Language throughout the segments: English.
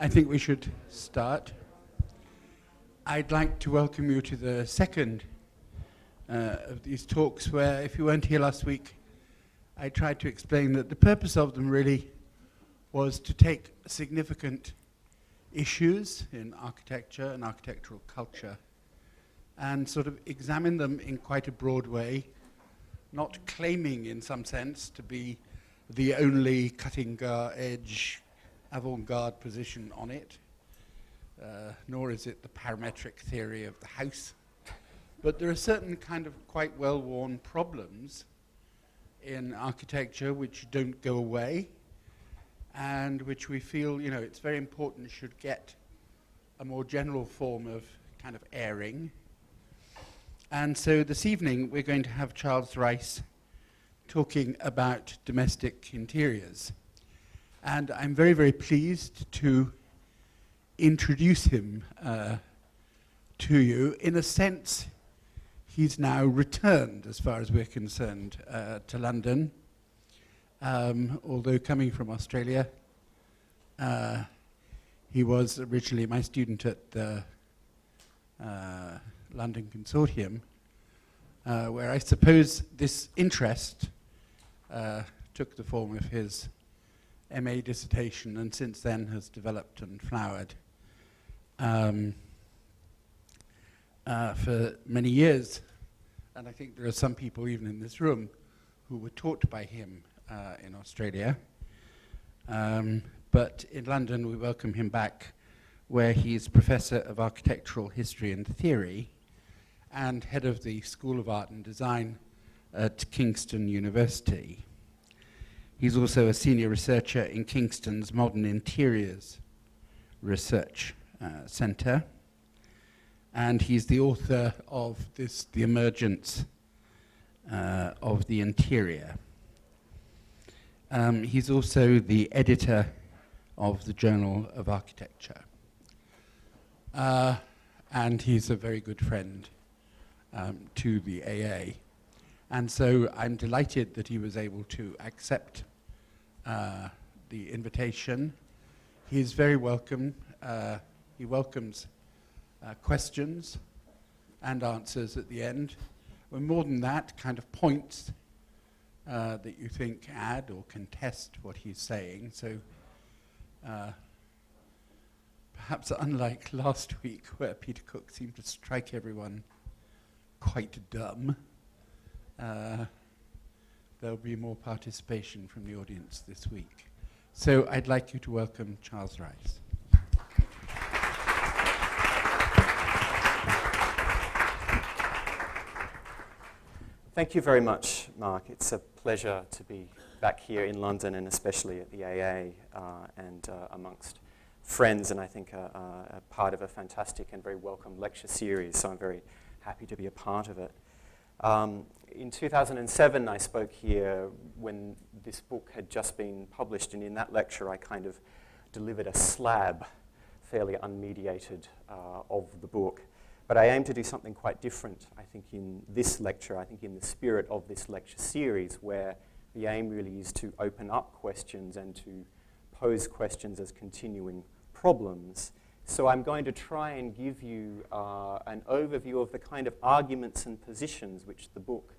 I think we should start. I'd like to welcome you to the second of these talks where, if you weren't here last week, I tried to explain that the purpose of them really was to take significant issues in architecture and architectural culture and sort of examine them in quite a broad way, not claiming in some sense to be the only cutting-edge avant-garde position on it, nor is it the parametric theory of the house. But there are certain kind of quite well-worn problems in architecture which don't go away and which we feel, it's very important should get a more general form of kind of airing. And so this evening we're going to have Charles Rice talking about domestic interiors. And I'm very, very pleased to introduce him to you. In a sense, he's now returned, as far as we're concerned, to London. Although coming from Australia, he was originally my student at the London Consortium, where I suppose this interest took the form of his MA dissertation, and since then has developed and flowered for many years. And I think there are some people even in this room who were taught by him in Australia. But in London we welcome him back, where he's Professor of Architectural History and Theory and head of the School of Art and Design at Kingston University. He's also a senior researcher in Kingston's Modern Interiors Research Centre, and he's the author of The Emergence of the Interior. He's also the editor of the Journal of Architecture. And he's a very good friend to the AA. And so I'm delighted that he was able to accept the invitation. He's very welcome. He welcomes questions and answers at the end. Well, more than that, kind of points that you think add or contest what he's saying. So perhaps unlike last week, where Peter Cook seemed to strike everyone quite dumb, there'll be more participation from the audience this week. So I'd like you to welcome Charles Rice. Thank you very much, Mark. It's a pleasure to be back here in London, and especially at the AA and amongst friends, and I think a part of a fantastic and very welcome lecture series, so I'm very happy to be a part of it. In 2007, I spoke here when this book had just been published, and in that lecture I kind of delivered a slab, fairly unmediated, of the book. But I aim to do something quite different, I think, in this lecture, I think in the spirit of this lecture series, where the aim really is to open up questions and to pose questions as continuing problems. So I'm going to try and give you an overview of the kind of arguments and positions which the book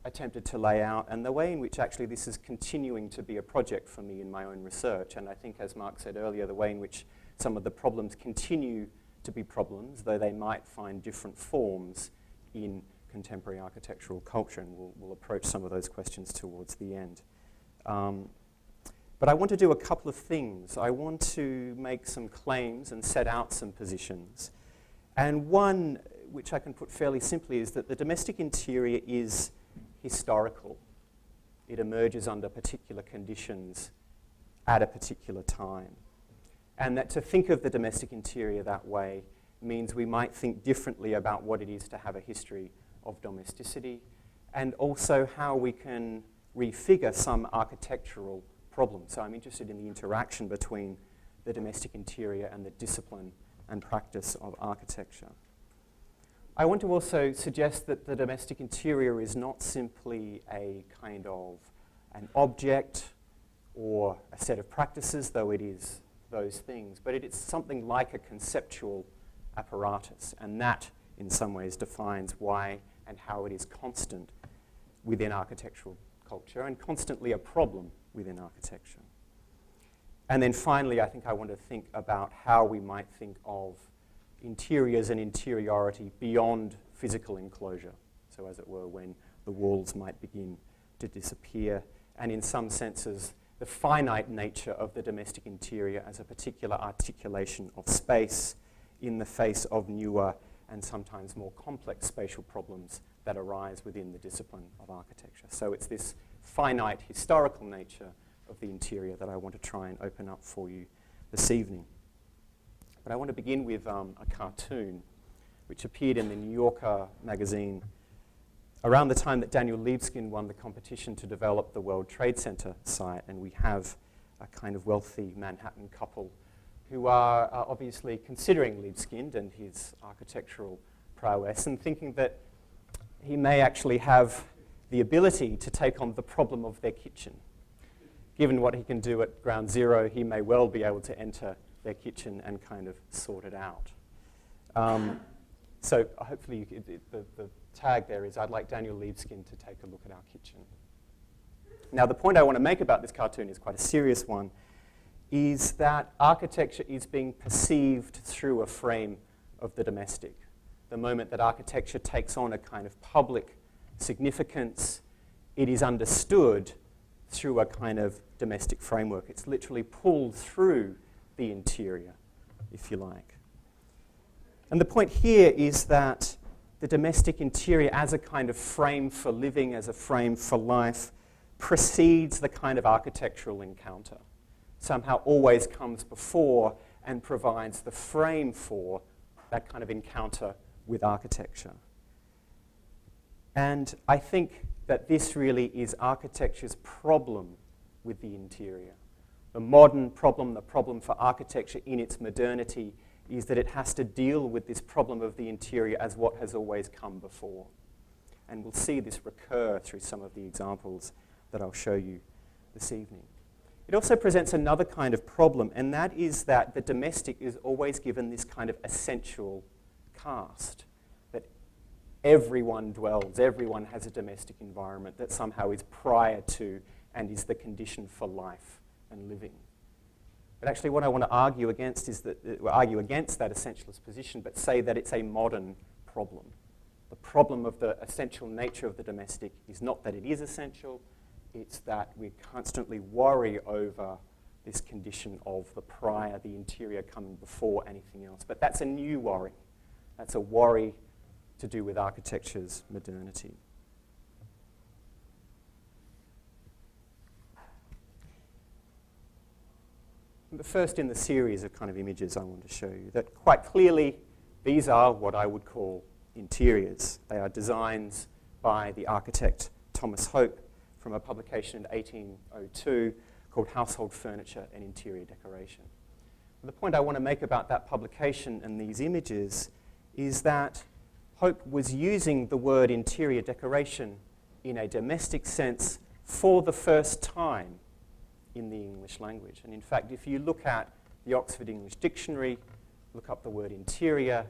attempted to lay out, and the way in which actually this is continuing to be a project for me in my own research. And I think, as Mark said earlier, the way in which some of the problems continue to be problems, though they might find different forms in contemporary architectural culture, and we'll approach some of those questions towards the end. But I want to do a couple of things. I want to make some claims and set out some positions. And one, which I can put fairly simply, is that the domestic interior is historical. It emerges under particular conditions at a particular time. And that to think of the domestic interior that way means we might think differently about what it is to have a history of domesticity, and also how we can refigure some architectural problems. So I'm interested in the interaction between the domestic interior and the discipline and practice of architecture. I want to also suggest that the domestic interior is not simply a kind of an object or a set of practices, though it is those things, but it's something like a conceptual apparatus, and that in some ways defines why and how it is constant within architectural culture and constantly a problem within architecture. And then finally, I think I want to think about how we might think of interiors and interiority beyond physical enclosure. So as it were, when the walls might begin to disappear, and in some senses, the finite nature of the domestic interior as a particular articulation of space in the face of newer and sometimes more complex spatial problems that arise within the discipline of architecture. So it's this finite historical nature of the interior that I want to try and open up for you this evening. But I want to begin with a cartoon which appeared in the New Yorker magazine around the time that Daniel Libeskind won the competition to develop the World Trade Center site, and we have a kind of wealthy Manhattan couple who are obviously considering Libeskind and his architectural prowess and thinking that he may actually have the ability to take on the problem of their kitchen. Given what he can do at ground zero, he may well be able to enter their kitchen and kind of sort it out. So hopefully the tag there is, I'd like Daniel Libeskind to take a look at our kitchen. Now the point I want to make about this cartoon is quite a serious one, is that architecture is being perceived through a frame of the domestic. The moment that architecture takes on a kind of public significance, it is understood through a kind of domestic framework. It's literally pulled through the interior, if you like. And the point here is that the domestic interior as a kind of frame for living, as a frame for life, precedes the kind of architectural encounter. Somehow always comes before and provides the frame for that kind of encounter with architecture. And I think that this really is architecture's problem with the interior. The modern problem, the problem for architecture in its modernity, is that it has to deal with this problem of the interior as what has always come before. And we'll see this recur through some of the examples that I'll show you this evening. It also presents another kind of problem, and that is that the domestic is always given this kind of essential cast, that everyone dwells, everyone has a domestic environment that somehow is prior to and is the condition for life and living. But actually what I want to argue against is that, argue against that essentialist position, but say that it's a modern problem. The problem of the essential nature of the domestic is not that it is essential, it's that we constantly worry over this condition of the prior, the interior coming before anything else. But that's a new worry. That's a worry to do with architecture's modernity. The first in the series of kind of images I want to show you, that quite clearly these are what I would call interiors. They are designs by the architect Thomas Hope from a publication in 1802 called Household Furniture and Interior Decoration. The point I want to make about that publication and these images is that Hope was using the word interior decoration in a domestic sense for the first time in the English language. And in fact, if you look at the Oxford English Dictionary, look up the word interior,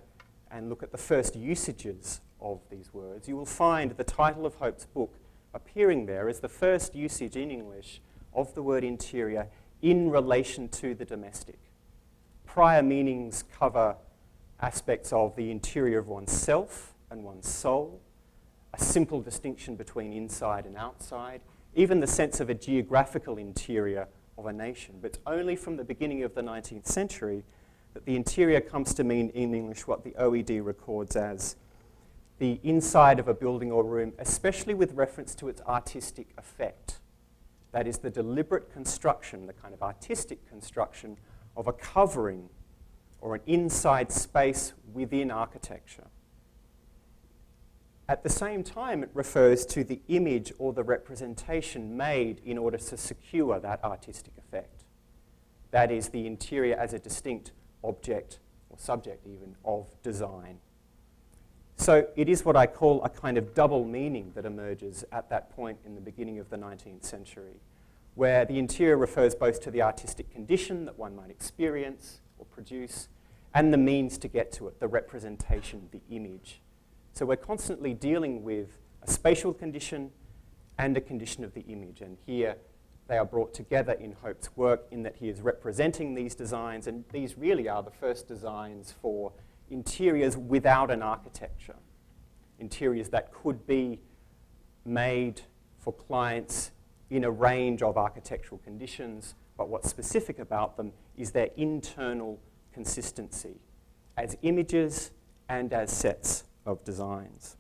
and look at the first usages of these words, you will find the title of Hope's book appearing there as the first usage in English of the word interior in relation to the domestic. Prior meanings cover aspects of the interior of oneself and one's soul, a simple distinction between inside and outside, even the sense of a geographical interior of a nation. But it's only from the beginning of the 19th century that the interior comes to mean in English what the OED records as the inside of a building or room, especially with reference to its artistic effect. That is the deliberate construction, the kind of artistic construction of a covering or an inside space within architecture. At the same time, it refers to the image or the representation made in order to secure that artistic effect. That is the interior as a distinct object or subject even of design. So it is what I call a kind of double meaning that emerges at that point in the beginning of the 19th century. where the interior refers both to the artistic condition that one might experience or produce, and the means to get to it, the representation, the image. So we're constantly dealing with a spatial condition and a condition of the image. And here they are brought together in Hope's work in that he is representing these designs, and these really are the first designs for interiors without an architecture. Interiors that could be made for clients in a range of architectural conditions, but what's specific about them is their internal consistency as images and as sets of designs.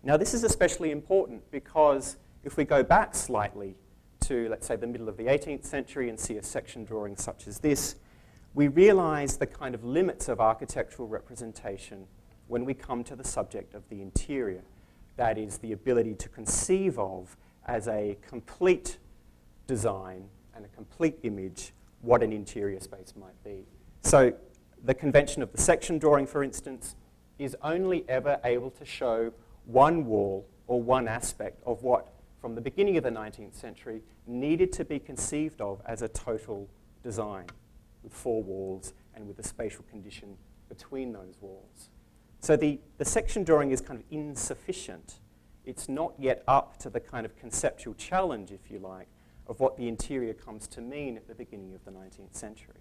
Now, this is especially important because if we go back slightly to, let's say, the middle of the 18th century and see a section drawing such as this, we realize the kind of limits of architectural representation when we come to the subject of the interior. That is, the ability to conceive of as a complete design and a complete image what an interior space might be. So the convention of the section drawing, for instance, is only ever able to show one wall or one aspect of what, from the beginning of the 19th century, needed to be conceived of as a total design with four walls and with a spatial condition between those walls. So the section drawing is kind of insufficient. It's not yet up to the kind of conceptual challenge, if you like, of what the interior comes to mean at the beginning of the 19th century.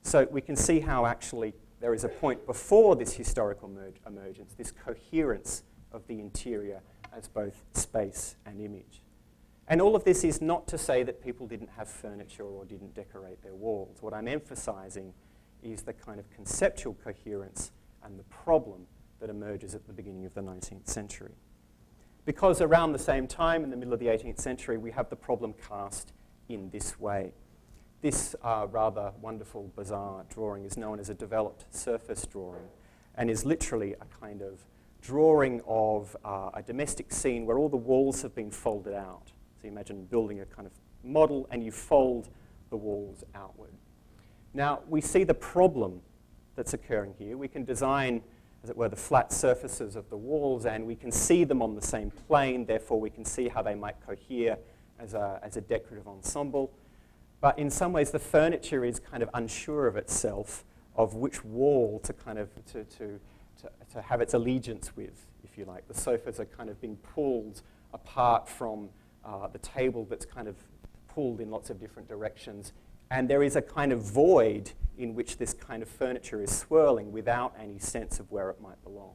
So we can see how actually there is a point before this historical emergence, this coherence of the interior as both space and image. And all of this is not to say that people didn't have furniture or didn't decorate their walls. What I'm emphasizing is the kind of conceptual coherence and the problem that emerges at the beginning of the 19th century. Because around the same time, in the middle of the 18th century, we have the problem cast in this way. This rather wonderful, bizarre drawing is known as a developed surface drawing and is literally a kind of drawing of a domestic scene where all the walls have been folded out. So you imagine building a kind of model and you fold the walls outward. Now, we see the problem that's occurring here. We can design, as it were, the flat surfaces of the walls, and we can see them on the same plane. Therefore, we can see how they might cohere as a decorative ensemble. But in some ways, the furniture is kind of unsure of itself, of which wall to kind of to have its allegiance with, if you like. The sofas are kind of being pulled apart from the table that's kind of pulled in lots of different directions. And there is a kind of void in which this kind of furniture is swirling without any sense of where it might belong.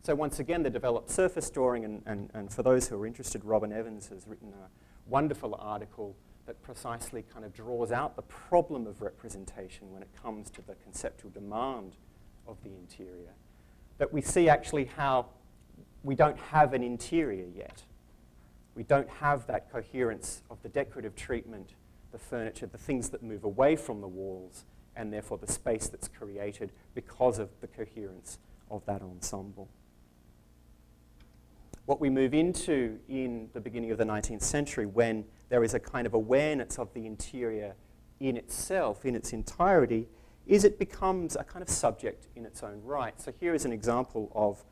So once again, the developed surface drawing, and for those who are interested, Robin Evans has written a wonderful article that precisely kind of draws out the problem of representation when it comes to the conceptual demand of the interior. That we see actually how we don't have an interior yet. We don't have that coherence of the decorative treatment, the furniture, the things that move away from the walls, and therefore the space that's created because of the coherence of that ensemble. What we move into in the beginning of the 19th century, when there is a kind of awareness of the interior in itself, in its entirety, is it becomes a kind of subject in its own right. So here is an example of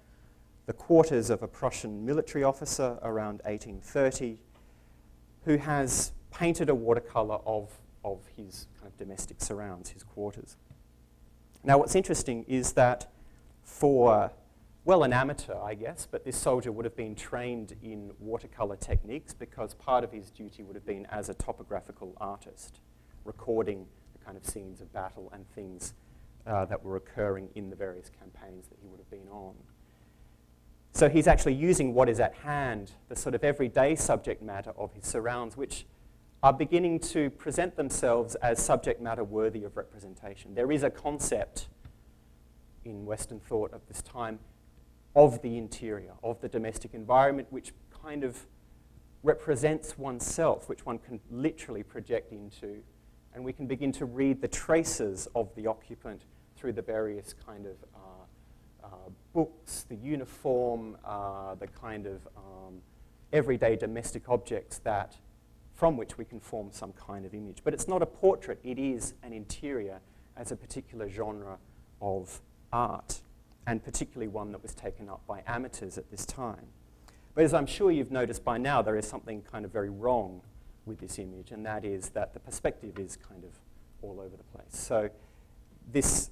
the quarters of a Prussian military officer around 1830 who has painted a watercolor of his kind of domestic surrounds, his quarters. Now what's interesting is that for, well, an amateur, I guess, but this soldier would have been trained in watercolor techniques because part of his duty would have been as a topographical artist, recording the kind of scenes of battle and things that were occurring in the various campaigns that he would have been on. So he's actually using what is at hand, the sort of everyday subject matter of his surrounds, which are beginning to present themselves as subject matter worthy of representation. There is a concept in Western thought of this time of the interior, of the domestic environment, which kind of represents oneself, which one can literally project into, and we can begin to read the traces of the occupant through the various kind of books, the uniform, the kind of everyday domestic objects that from which we can form some kind of image. But it's not a portrait, it is an interior as a particular genre of art, and particularly one that was taken up by amateurs at this time. But as I'm sure you've noticed by now, there is something kind of very wrong with this image, and that is that the perspective is kind of all over the place. So this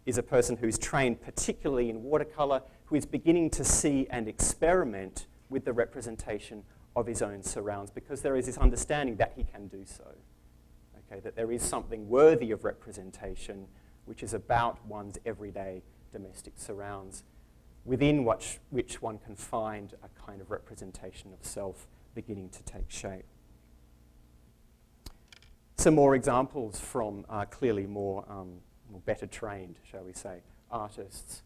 is a person who's trained particularly in watercolour, who is beginning to see and experiment with the representation of his own surrounds, because there is this understanding that he can do so. Okay, that there is something worthy of representation which is about one's everyday domestic surrounds, within which one can find a kind of representation of self beginning to take shape. Some more examples from clearly more better trained, shall we say, artists.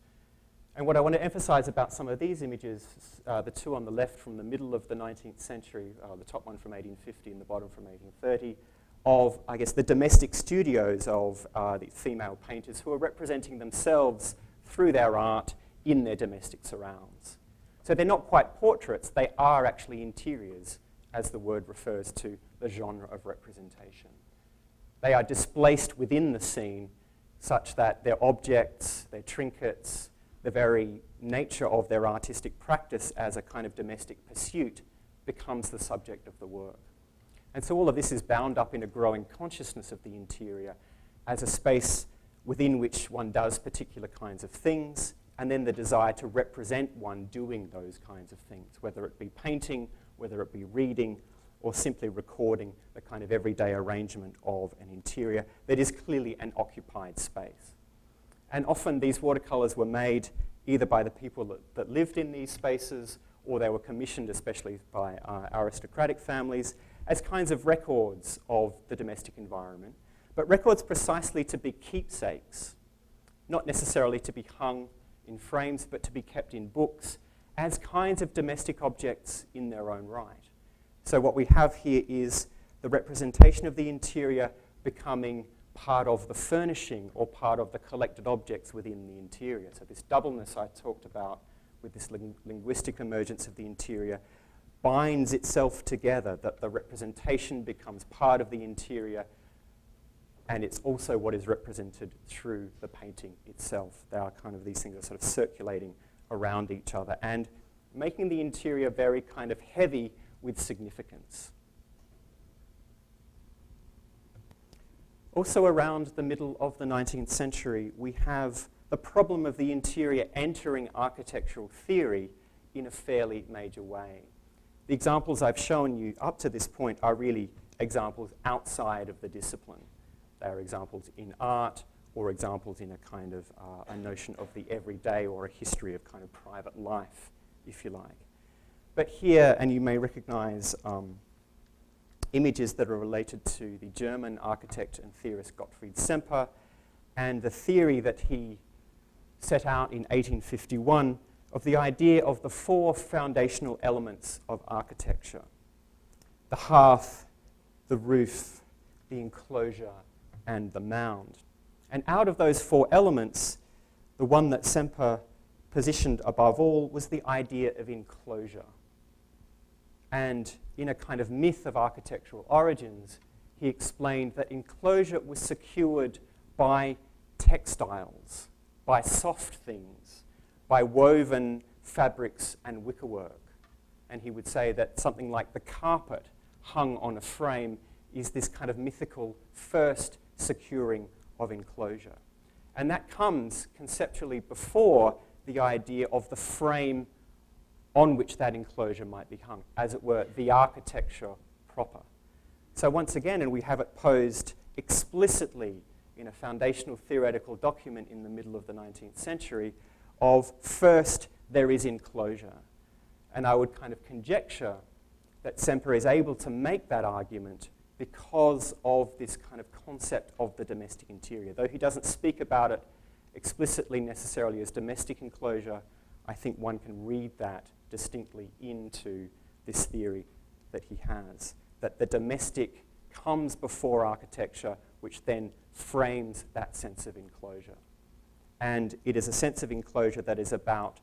And what I want to emphasize about some of these images, the two on the left from the middle of the 19th century, the top one from 1850 and the bottom from 1830, of, I guess, the domestic studios of the female painters who are representing themselves through their art in their domestic surrounds. So they're not quite portraits, they are actually interiors, as the word refers to the genre of representation. They are displaced within the scene such that their objects, their trinkets, the very nature of their artistic practice as a kind of domestic pursuit becomes the subject of the work. And so all of this is bound up in a growing consciousness of the interior as a space within which one does particular kinds of things, and then the desire to represent one doing those kinds of things, whether it be painting, whether it be reading, or simply recording the kind of everyday arrangement of an interior that is clearly an occupied space. And often these watercolours were made either by the people that lived in these spaces, or they were commissioned, especially by aristocratic families, as kinds of records of the domestic environment, but records precisely to be keepsakes, not necessarily to be hung in frames, but to be kept in books as kinds of domestic objects in their own right. So what we have here is the representation of the interior becoming part of the furnishing or part of the collected objects within the interior. So this doubleness I talked about with this linguistic emergence of the interior binds itself together, that the representation becomes part of the interior, and it's also what is represented through the painting itself. They are kind of, these things are sort of circulating around each other and making the interior very kind of heavy with significance. Also around the middle of the 19th century, we have the problem of the interior entering architectural theory in a fairly major way. The examples I've shown you up to this point are really examples outside of the discipline. They are examples in art, or examples in a kind of a notion of the everyday, or a history of kind of private life, if you like. But here, and you may recognize images that are related to the German architect and theorist Gottfried Semper, and the theory that he set out in 1851 of the idea of the four foundational elements of architecture: the hearth, the roof, the enclosure, and the mound. And out of those four elements, the one that Semper positioned above all was the idea of enclosure. And in a kind of myth of architectural origins, he explained that enclosure was secured by textiles, by soft things, by woven fabrics and wickerwork. And he would say that something like the carpet hung on a frame is this kind of mythical first securing of enclosure. And that comes conceptually before the idea of the frame on which that enclosure might be hung, as it were, the architecture proper. So once again, and we have it posed explicitly in a foundational theoretical document in the middle of the 19th century, of first there is enclosure. And I would kind of conjecture that Semper is able to make that argument because of this kind of concept of the domestic interior. Though he doesn't speak about it explicitly necessarily as domestic enclosure, I think one can read that distinctly into this theory that he has, that the domestic comes before architecture, which then frames that sense of enclosure. And it is a sense of enclosure that is about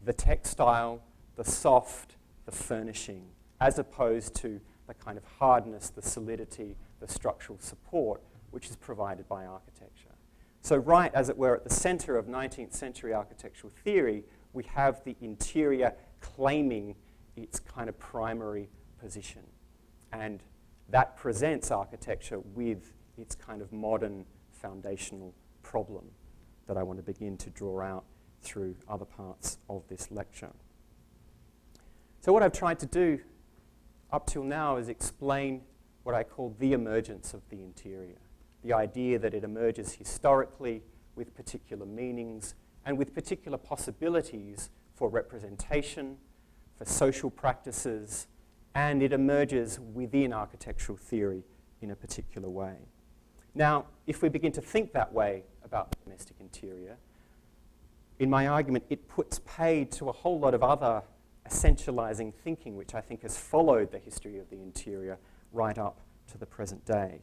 the textile, the soft, the furnishing, as opposed to the kind of hardness, the solidity, the structural support, which is provided by architecture. So right, as it were, at the center of 19th century architectural theory, we have the interior claiming its kind of primary position. And that presents architecture with its kind of modern foundational problem that I want to begin to draw out through other parts of this lecture. So what I've tried to do up till now is explain what I call the emergence of the interior, the idea that it emerges historically with particular meanings and with particular possibilities for representation, for social practices, and it emerges within architectural theory in a particular way. Now, if we begin to think that way about the domestic interior, in my argument, it puts paid to a whole lot of other essentializing thinking, which I think has followed the history of the interior right up to the present day.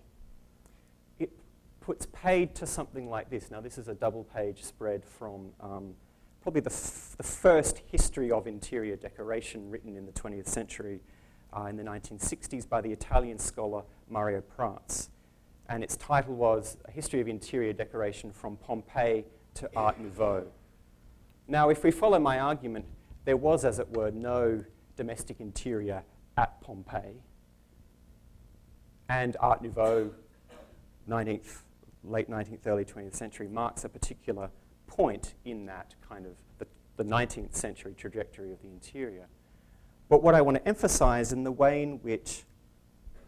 It puts paid to something like this. Now, this is a double-page spread from probably the first history of interior decoration written in the 20th century in the 1960s by the Italian scholar Mario Praz. And its title was A History of Interior Decoration from Pompeii to Art Nouveau. Now, if we follow my argument, there was, as it were, no domestic interior at Pompeii. And Art Nouveau, late 19th, early 20th century, marks a particular point in that kind of the 19th century trajectory of the interior. But what I want to emphasize in the way in which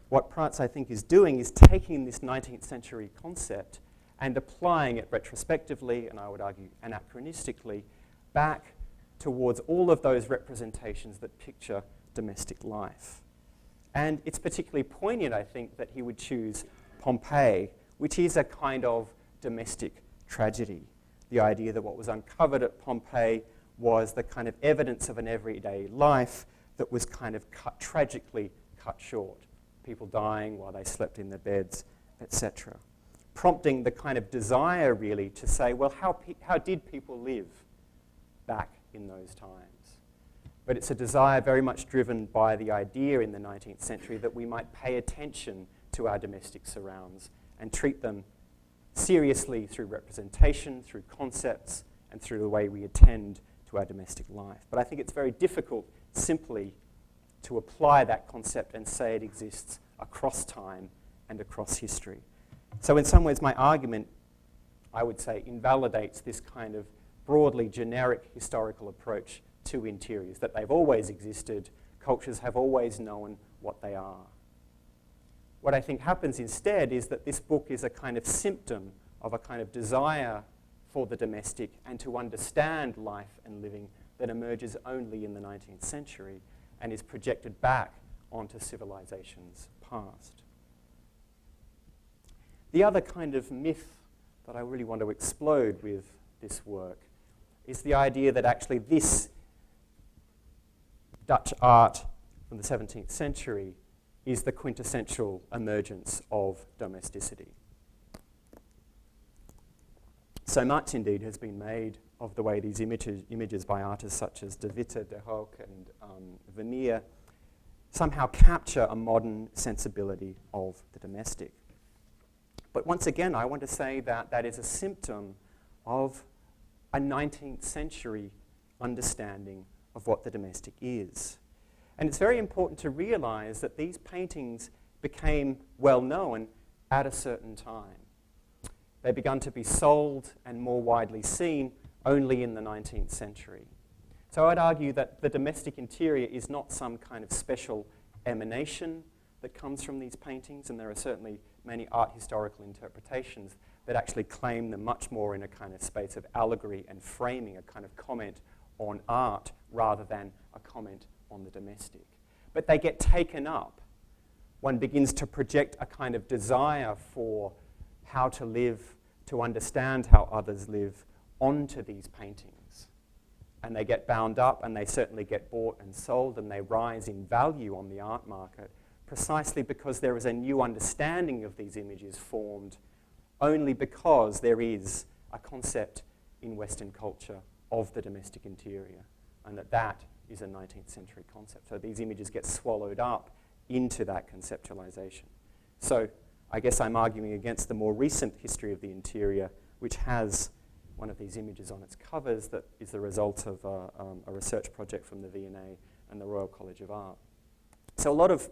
what Praz, I think, is doing is taking this 19th century concept and applying it retrospectively, and I would argue anachronistically, back towards all of those representations that picture domestic life. And it's particularly poignant, I think, that he would choose Pompeii, which is a kind of domestic tragedy. The idea that what was uncovered at Pompeii was the kind of evidence of an everyday life that was kind of tragically cut short. People dying while they slept in their beds, etc. Prompting the kind of desire, really, to say, well, how did people live back in those times? But it's a desire very much driven by the idea in the 19th century that we might pay attention to our domestic surrounds and treat them seriously through representation, through concepts, and through the way we attend to our domestic life. But I think it's very difficult simply to apply that concept and say it exists across time and across history. So in some ways, my argument, I would say, invalidates this kind of broadly generic historical approach to interiors, that they've always existed, cultures have always known what they are. What I think happens instead is that this book is a kind of symptom of a kind of desire for the domestic and to understand life and living that emerges only in the 19th century and is projected back onto civilizations past. The other kind of myth that I really want to explode with this work is the idea that actually this Dutch art from the 17th century is the quintessential emergence of domesticity. So much, indeed, has been made of the way these images by artists such as De Witte, De Hoek, and Vermeer somehow capture a modern sensibility of the domestic. But once again, I want to say that that is a symptom of a 19th century understanding of what the domestic is. And it's very important to realize that these paintings became well known at a certain time. They began to be sold and more widely seen only in the 19th century. So I'd argue that the domestic interior is not some kind of special emanation that comes from these paintings, and there are certainly many art historical interpretations that actually claim them much more in a kind of space of allegory and framing, a kind of comment on art rather than a comment on the domestic. But they get taken up. One begins to project a kind of desire for how to live, to understand how others live, onto these paintings. And they get bound up, and they certainly get bought and sold, and they rise in value on the art market precisely because there is a new understanding of these images formed only because there is a concept in Western culture of the domestic interior, and that is a 19th century concept. So these images get swallowed up into that conceptualization. So I guess I'm arguing against the more recent history of the interior, which has one of these images on its covers that is the result of a research project from the V&A and the Royal College of Art. So a lot of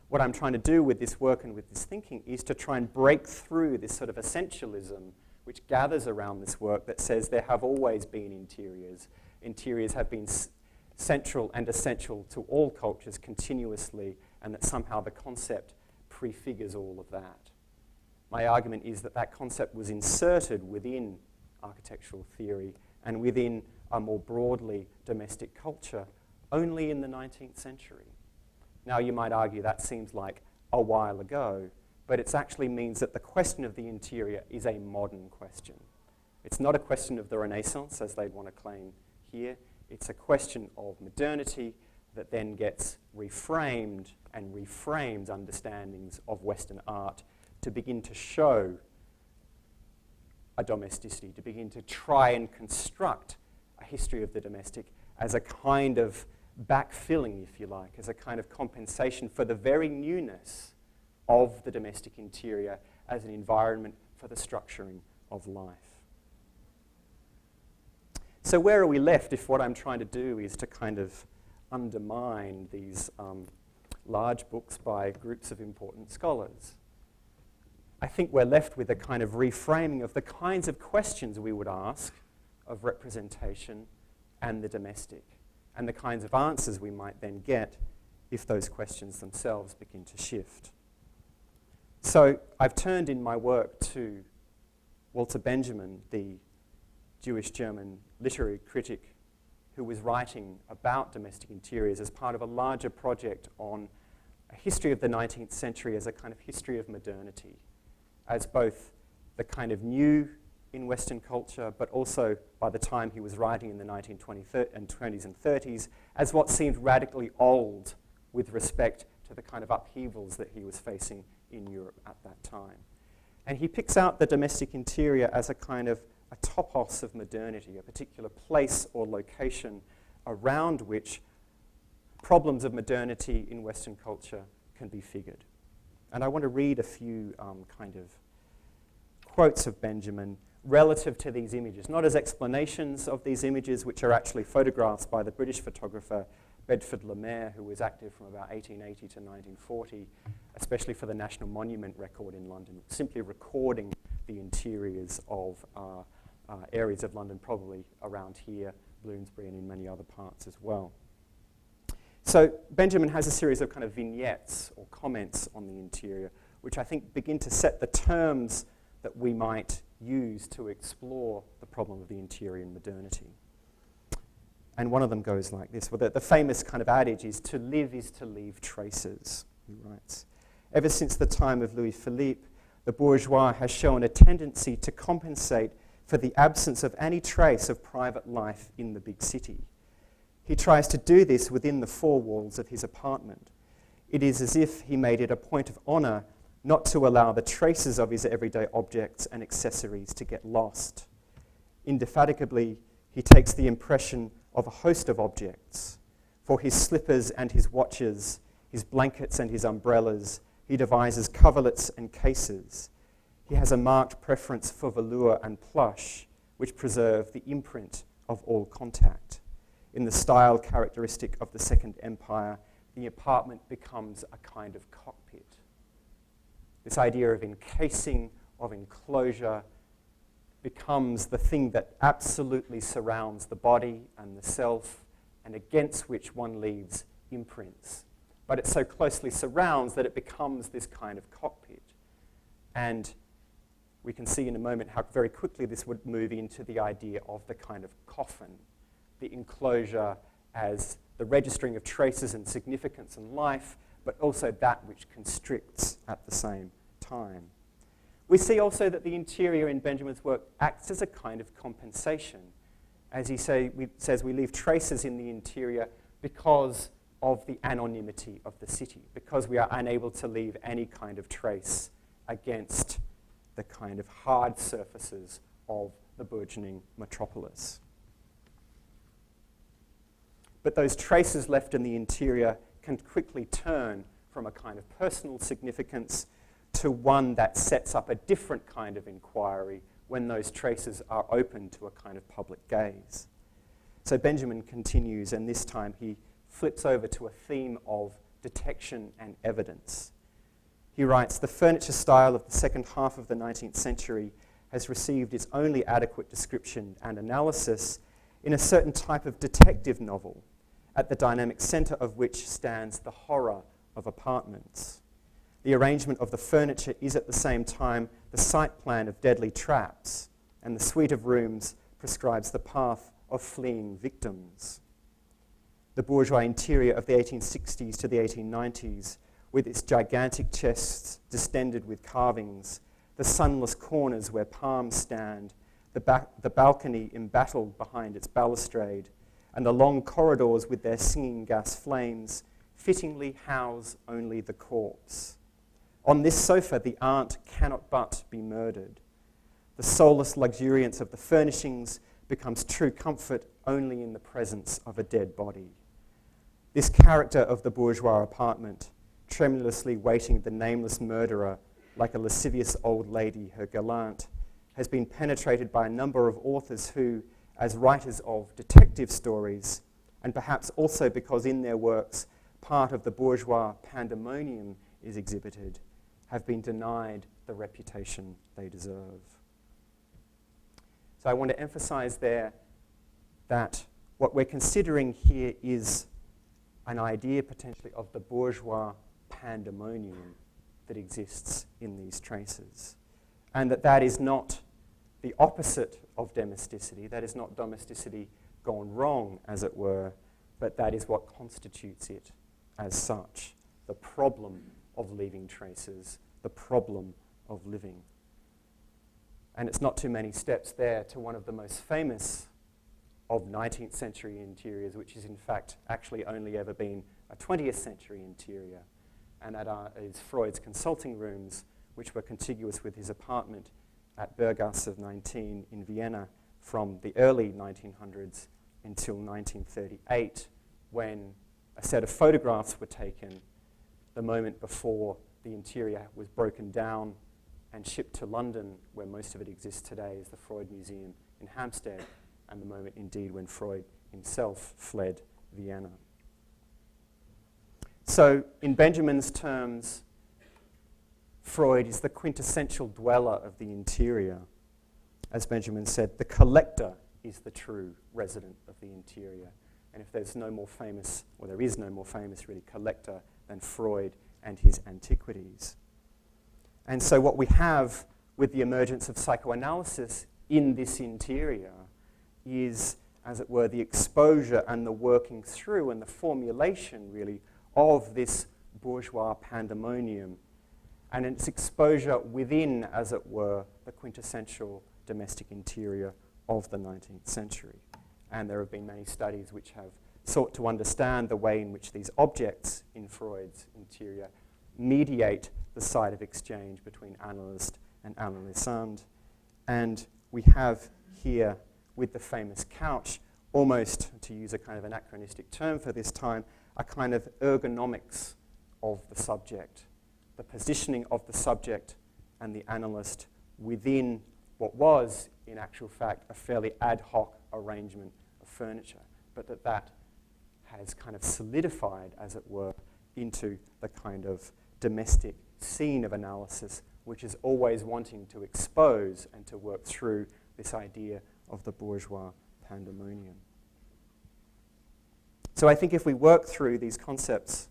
what I'm trying to do with this work and with this thinking is to try and break through this sort of essentialism which gathers around this work that says there have always been interiors. Interiors have been central and essential to all cultures continuously, and that somehow the concept prefigures all of that. My argument is that that concept was inserted within architectural theory and within a more broadly domestic culture only in the 19th century. Now you might argue that seems like a while ago, but it actually means that the question of the interior is a modern question. It's not a question of the Renaissance, as they'd want to claim here. It's a question of modernity that then gets reframed and reframes understandings of Western art to begin to show a domesticity, to begin to try and construct a history of the domestic as a kind of backfilling, if you like, as a kind of compensation for the very newness of the domestic interior as an environment for the structuring of life. So where are we left if what I'm trying to do is to kind of undermine these large books by groups of important scholars? I think we're left with a kind of reframing of the kinds of questions we would ask of representation and the domestic, and the kinds of answers we might then get if those questions themselves begin to shift. So I've turned in my work to Walter Benjamin, the Jewish-German literary critic who was writing about domestic interiors as part of a larger project on a history of the 19th century as a kind of history of modernity, as both the kind of new in Western culture, but also by the time he was writing in the 1920s and 30s, as what seemed radically old with respect to the kind of upheavals that he was facing in Europe at that time. And he picks out the domestic interior as a kind of a topos of modernity, a particular place or location around which problems of modernity in Western culture can be figured. And I want to read a few kind of quotes of Benjamin relative to these images, not as explanations of these images, which are actually photographs by the British photographer Bedford Lemaire, who was active from about 1880 to 1940, especially for the National Monument record in London, simply recording the interiors of areas of London, probably around here, Bloomsbury, and in many other parts as well. So Benjamin has a series of kind of vignettes or comments on the interior, which I think begin to set the terms that we might use to explore the problem of the interior in modernity. And one of them goes like this. Well, the famous kind of adage is to leave traces, he writes. Ever since the time of Louis Philippe, the bourgeois has shown a tendency to compensate for the absence of any trace of private life in the big city. He tries to do this within the four walls of his apartment. It is as if he made it a point of honor not to allow the traces of his everyday objects and accessories to get lost. Indefatigably, he takes the impression of a host of objects. For his slippers and his watches, his blankets and his umbrellas, he devises coverlets and cases. He has a marked preference for velour and plush, which preserve the imprint of all contact. In the style characteristic of the Second Empire, the apartment becomes a kind of cockpit. This idea of encasing, of enclosure, becomes the thing that absolutely surrounds the body and the self, and against which one leaves imprints. But it so closely surrounds that it becomes this kind of cockpit. And we can see in a moment how very quickly this would move into the idea of the kind of coffin, the enclosure as the registering of traces and significance in life, but also that which constricts at the same time. We see also that the interior in Benjamin's work acts as a kind of compensation. As he says, we leave traces in the interior because of the anonymity of the city, because we are unable to leave any kind of trace against the kind of hard surfaces of the burgeoning metropolis. But those traces left in the interior can quickly turn from a kind of personal significance to one that sets up a different kind of inquiry when those traces are open to a kind of public gaze. So Benjamin continues, and this time he flips over to a theme of detection and evidence. He writes, "The furniture style of the second half of the 19th century has received its only adequate description and analysis in a certain type of detective novel, at the dynamic centre of which stands the horror of apartments. The arrangement of the furniture is at the same time the site plan of deadly traps, and the suite of rooms prescribes the path of fleeing victims. The bourgeois interior of the 1860s to the 1890s, with its gigantic chests distended with carvings, the sunless corners where palms stand, the balcony embattled behind its balustrade, and the long corridors with their singing gas flames, fittingly house only the corpse. On this sofa, the aunt cannot but be murdered. The soulless luxuriance of the furnishings becomes true comfort only in the presence of a dead body. This character of the bourgeois apartment, tremulously waiting the nameless murderer like a lascivious old lady, her gallant, has been penetrated by a number of authors who, as writers of detective stories, and perhaps also because in their works part of the bourgeois pandemonium is exhibited, have been denied the reputation they deserve." So I want to emphasize there that what we're considering here is an idea potentially of the bourgeois pandemonium that exists in these traces, and that is not the opposite of domesticity, that is not domesticity gone wrong, as it were, but that is what constitutes it as such, the problem of leaving traces, the problem of living. And it's not too many steps there to one of the most famous of 19th century interiors, which is in fact actually only ever been a 20th century interior, and that is Freud's consulting rooms, which were contiguous with his apartment at Berggasse 19 in Vienna from the early 1900s until 1938, when a set of photographs were taken the moment before the interior was broken down and shipped to London, where most of it exists today as the Freud Museum in Hampstead, and the moment indeed when Freud himself fled Vienna. So in Benjamin's terms, Freud is the quintessential dweller of the interior. As Benjamin said, the collector is the true resident of the interior. And if there's no more famous, or there is no more famous really collector than Freud and his antiquities. And so what we have with the emergence of psychoanalysis in this interior is, as it were, the exposure and the working through and the formulation, really, of this bourgeois pandemonium, and its exposure within, as it were, the quintessential domestic interior of the 19th century. And there have been many studies which have sought to understand the way in which these objects in Freud's interior mediate the site of exchange between analyst and analysand. And we have here, with the famous couch, almost, to use a kind of anachronistic term for this time, a kind of ergonomics of the subject, the positioning of the subject and the analyst within what was, in actual fact, a fairly ad hoc arrangement of furniture, but that has kind of solidified, as it were, into the kind of domestic scene of analysis, which is always wanting to expose and to work through this idea of the bourgeois pandemonium. So I think if we work through these concepts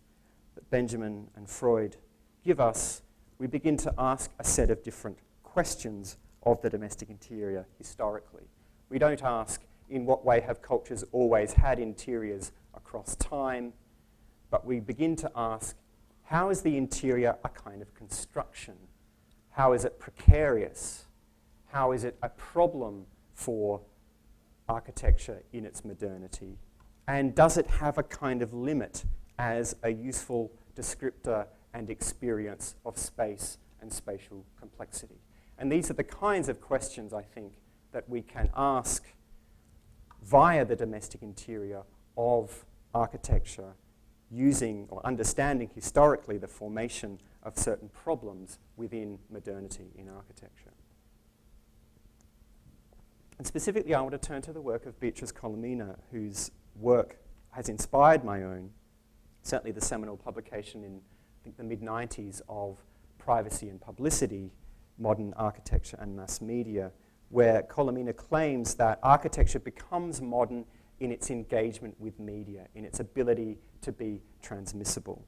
that Benjamin and Freud give us, we begin to ask a set of different questions of the domestic interior historically. We don't ask, in what way have cultures always had interiors across time, but we begin to ask, how is the interior a kind of construction? How is it precarious? How is it a problem for architecture in its modernity? And does it have a kind of limit as a useful descriptor and experience of space and spatial complexity? And these are the kinds of questions, I think, that we can ask via the domestic interior of architecture, using or understanding historically the formation of certain problems within modernity in architecture. And specifically, I want to turn to the work of Beatrice Colomina, whose work has inspired my own, certainly the seminal publication in, I think, the mid-90s of Privacy and Publicity, Modern Architecture and Mass Media, where Colomina claims that architecture becomes modern in its engagement with media, in its ability to be transmissible.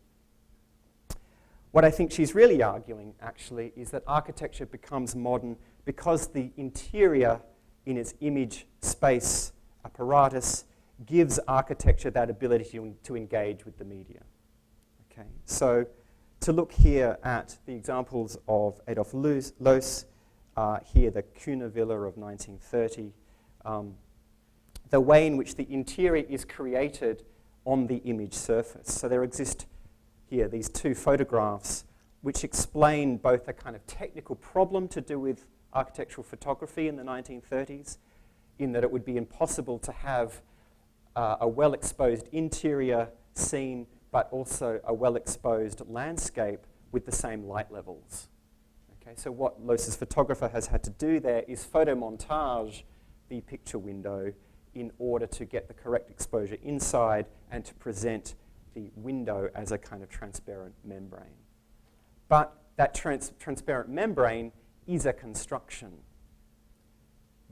What I think she's really arguing, actually, is that architecture becomes modern because the interior in its image space apparatus gives architecture that ability to engage with the media. Okay, so to look here at the examples of Adolf Loos, here the Kühne Villa of 1930, the way in which the interior is created on the image surface. So there exist here these two photographs which explain both a kind of technical problem to do with architectural photography in the 1930s, in that it would be impossible to have a well-exposed interior scene, but also a well-exposed landscape with the same light levels. Okay, so what Loos's photographer has had to do there is photomontage the picture window in order to get the correct exposure inside and to present the window as a kind of transparent membrane. But that transparent membrane is a construction.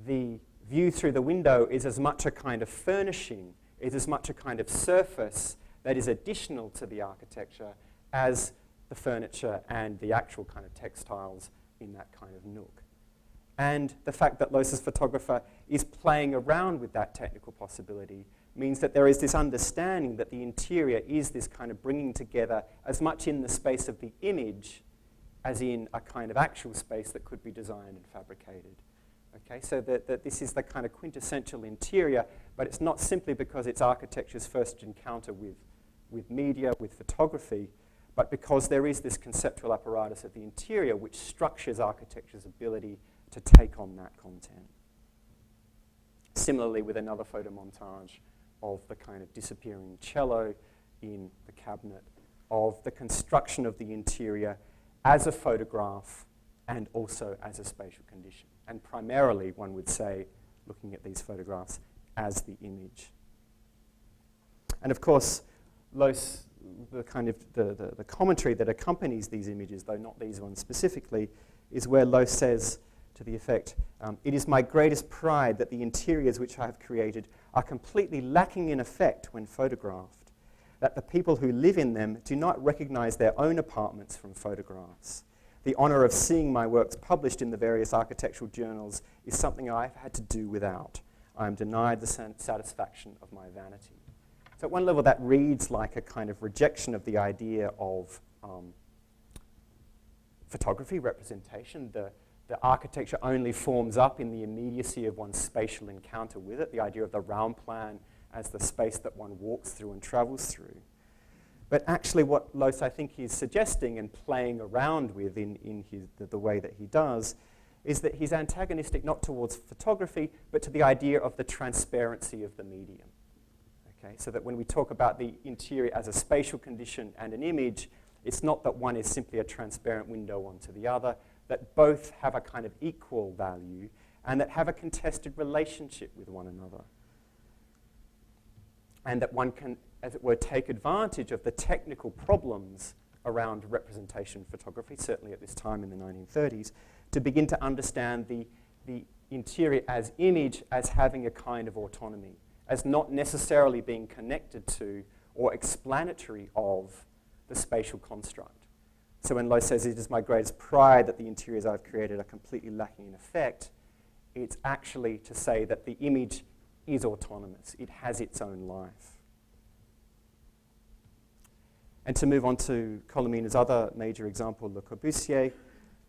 The view through the window is as much a kind of furnishing, is as much a kind of surface that is additional to the architecture as the furniture and the actual kind of textiles in that kind of nook. And the fact that Loos's photographer is playing around with that technical possibility means that there is this understanding that the interior is this kind of bringing together as much in the space of the image as in a kind of actual space that could be designed and fabricated. Okay, so that this is the kind of quintessential interior, but it's not simply because it's architecture's first encounter with media, with photography, but because there is this conceptual apparatus of the interior which structures architecture's ability to take on that content. Similarly, with another photo montage of the kind of disappearing cello in the cabinet, of the construction of the interior as a photograph and also as a spatial condition. And primarily, one would say, looking at these photographs, as the image. And of course, Loos, the kind of the commentary that accompanies these images, though not these ones specifically, is where Loos says to the effect, it is my greatest pride that the interiors which I have created are completely lacking in effect when photographed, that the people who live in them do not recognize their own apartments from photographs. The honor of seeing my works published in the various architectural journals is something I've had to do without. I am denied the satisfaction of my vanity. So at one level, that reads like a kind of rejection of the idea of photography representation. The architecture only forms up in the immediacy of one's spatial encounter with it, the idea of the Raumplan as the space that one walks through and travels through. But actually what Loos, I think, is suggesting and playing around with in the way that he does is that he's antagonistic not towards photography, but to the idea of the transparency of the medium. Okay, so that when we talk about the interior as a spatial condition and an image, it's not that one is simply a transparent window onto the other, that both have a kind of equal value and that have a contested relationship with one another. And that one can, as it were, take advantage of the technical problems around representation photography, certainly at this time in the 1930s, to begin to understand the interior as image as having a kind of autonomy, as not necessarily being connected to or explanatory of the spatial construct. So when Loos says, it is my greatest pride that the interiors I've created are completely lacking in effect, it's actually to say that the image is autonomous. It has its own life. And to move on to Colomina's other major example, Le Corbusier,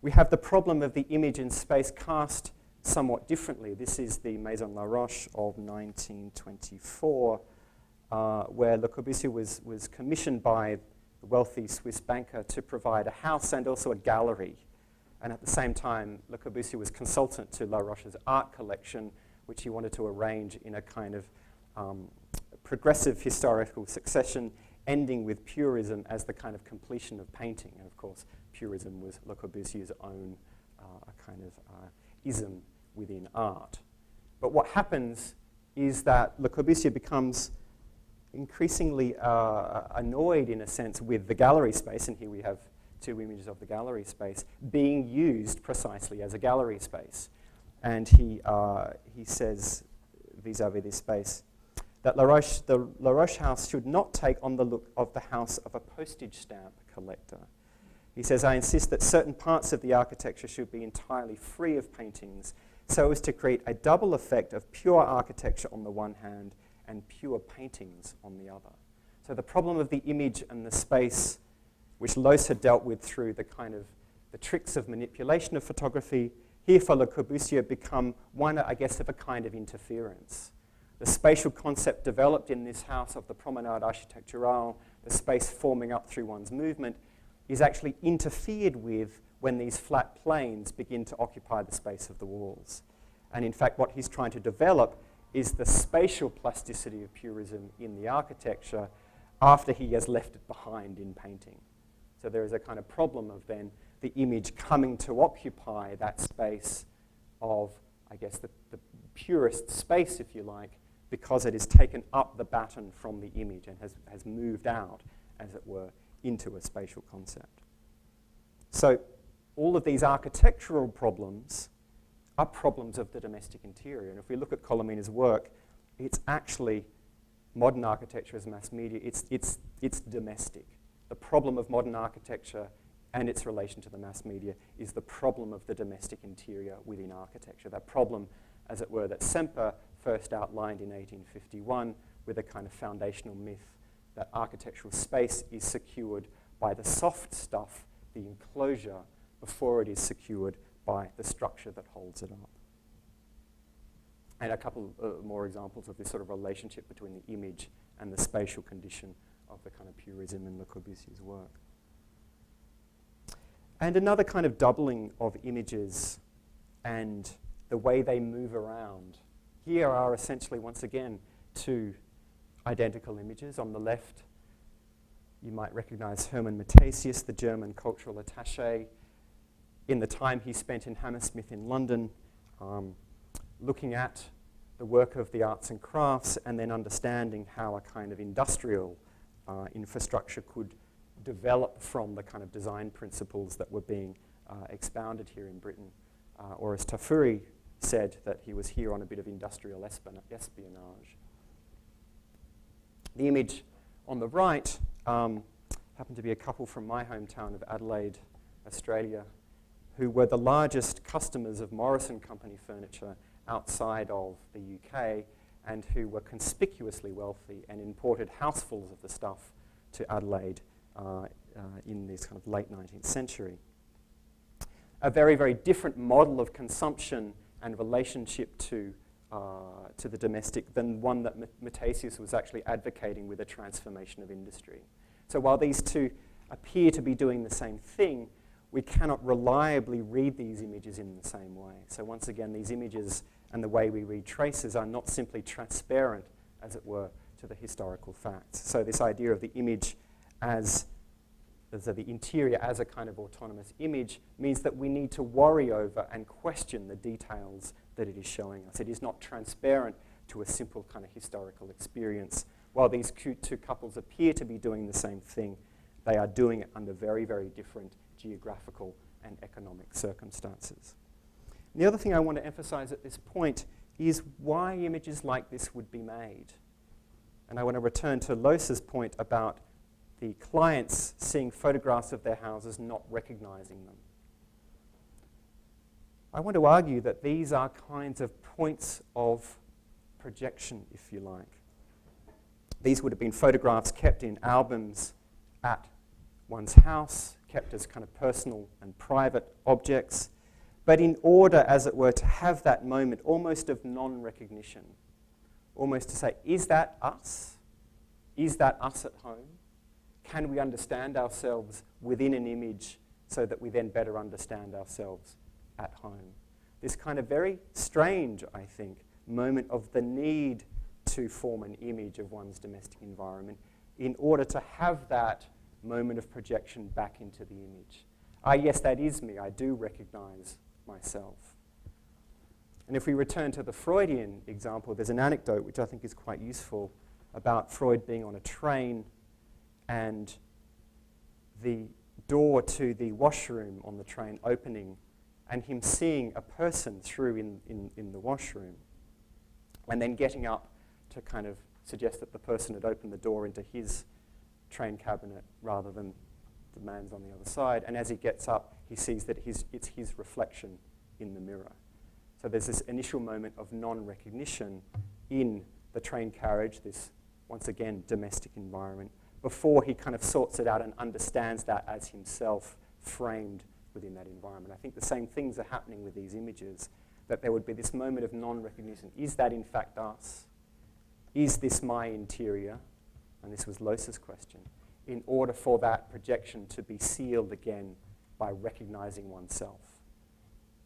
we have the problem of the image in space cast somewhat differently. This is the Maison La Roche of 1924, where Le Corbusier was commissioned by the wealthy Swiss banker to provide a house and also a gallery. And at the same time, Le Corbusier was consultant to La Roche's art collection, which he wanted to arrange in a kind of progressive historical succession, ending with Purism as the kind of completion of painting. And of course, Purism was Le Corbusier's own kind of ism within art. But what happens is that Le Corbusier becomes increasingly annoyed, in a sense, with the gallery space, and here we have two images of the gallery space, being used precisely as a gallery space. And he says, vis-a-vis this space, that the Laroche house should not take on the look of the house of a postage stamp collector. He says, I insist that certain parts of the architecture should be entirely free of paintings so as to create a double effect of pure architecture on the one hand and pure paintings on the other. So the problem of the image and the space, which Loos had dealt with through the kind of the tricks of manipulation of photography, here for Le Corbusier become one, I guess, of a kind of interference. The spatial concept developed in this house of the Promenade Architecturale, the space forming up through one's movement, is actually interfered with when these flat planes begin to occupy the space of the walls. And in fact, what he's trying to develop is the spatial plasticity of purism in the architecture after he has left it behind in painting. So there is a kind of problem of then the image coming to occupy that space of, I guess, the purest space, if you like, because it has taken up the baton from the image and has moved out, as it were, into a spatial concept. So all of these architectural problems are problems of the domestic interior. And if we look at Colomina's work, it's actually modern architecture as mass media. It's domestic. The problem of modern architecture and its relation to the mass media is the problem of the domestic interior within architecture. That problem, as it were, that Semper first outlined in 1851 with a kind of foundational myth that architectural space is secured by the soft stuff, the enclosure, before it is secured by the structure that holds it up. And a couple more examples of this sort of relationship between the image and the spatial condition of the kind of purism in Le Corbusier's work. And another kind of doubling of images and the way they move around. Here are essentially, once again, two identical images. On the left, you might recognize Hermann Matthesius, the German cultural attaché, in the time he spent in Hammersmith in London, looking at the work of the arts and crafts and then understanding how a kind of industrial infrastructure could develop from the kind of design principles that were being expounded here in Britain. Or as Tafuri said, that he was here on a bit of industrial espionage. The image on the right happened to be a couple from my hometown of Adelaide, Australia, who were the largest customers of Morrison Company furniture outside of the UK and who were conspicuously wealthy and imported housefuls of the stuff to Adelaide in this kind of late 19th century. A very, very different model of consumption and relationship to the domestic than one that Matthesius was actually advocating with a transformation of industry. So while these two appear to be doing the same thing, we cannot reliably read these images in the same way. So once again, these images and the way we read traces are not simply transparent, as it were, to the historical facts. So this idea of the image as the interior as a kind of autonomous image means that we need to worry over and question the details that it is showing us. It is not transparent to a simple kind of historical experience. While these two couples appear to be doing the same thing, they are doing it under very, very different geographical and economic circumstances. And the other thing I want to emphasize at this point is why images like this would be made. And I want to return to Loos's point about the clients seeing photographs of their houses, not recognizing them. I want to argue that these are kinds of points of projection, if you like. These would have been photographs kept in albums at one's house, kept as kind of personal and private objects, but in order, as it were, to have that moment almost of non-recognition, almost to say, is that us? Is that us at home? Can we understand ourselves within an image so that we then better understand ourselves at home? This kind of very strange, I think, moment of the need to form an image of one's domestic environment in order to have that moment of projection back into the image. Yes, that is me. I do recognize myself. And if we return to the Freudian example, there's an anecdote which I think is quite useful about Freud being on a train and the door to the washroom on the train opening and him seeing a person through in the washroom and then getting up to kind of suggest that the person had opened the door into his train cabinet rather than the man's on the other side. And as he gets up, he sees that it's his reflection in the mirror. So there's this initial moment of non-recognition in the train carriage, this, once again, domestic environment, before he kind of sorts it out and understands that as himself framed within that environment. I think the same things are happening with these images, that there would be this moment of non-recognition. Is that in fact us? Is this my interior? And this was Losa's question. In order for that projection to be sealed again by recognizing oneself.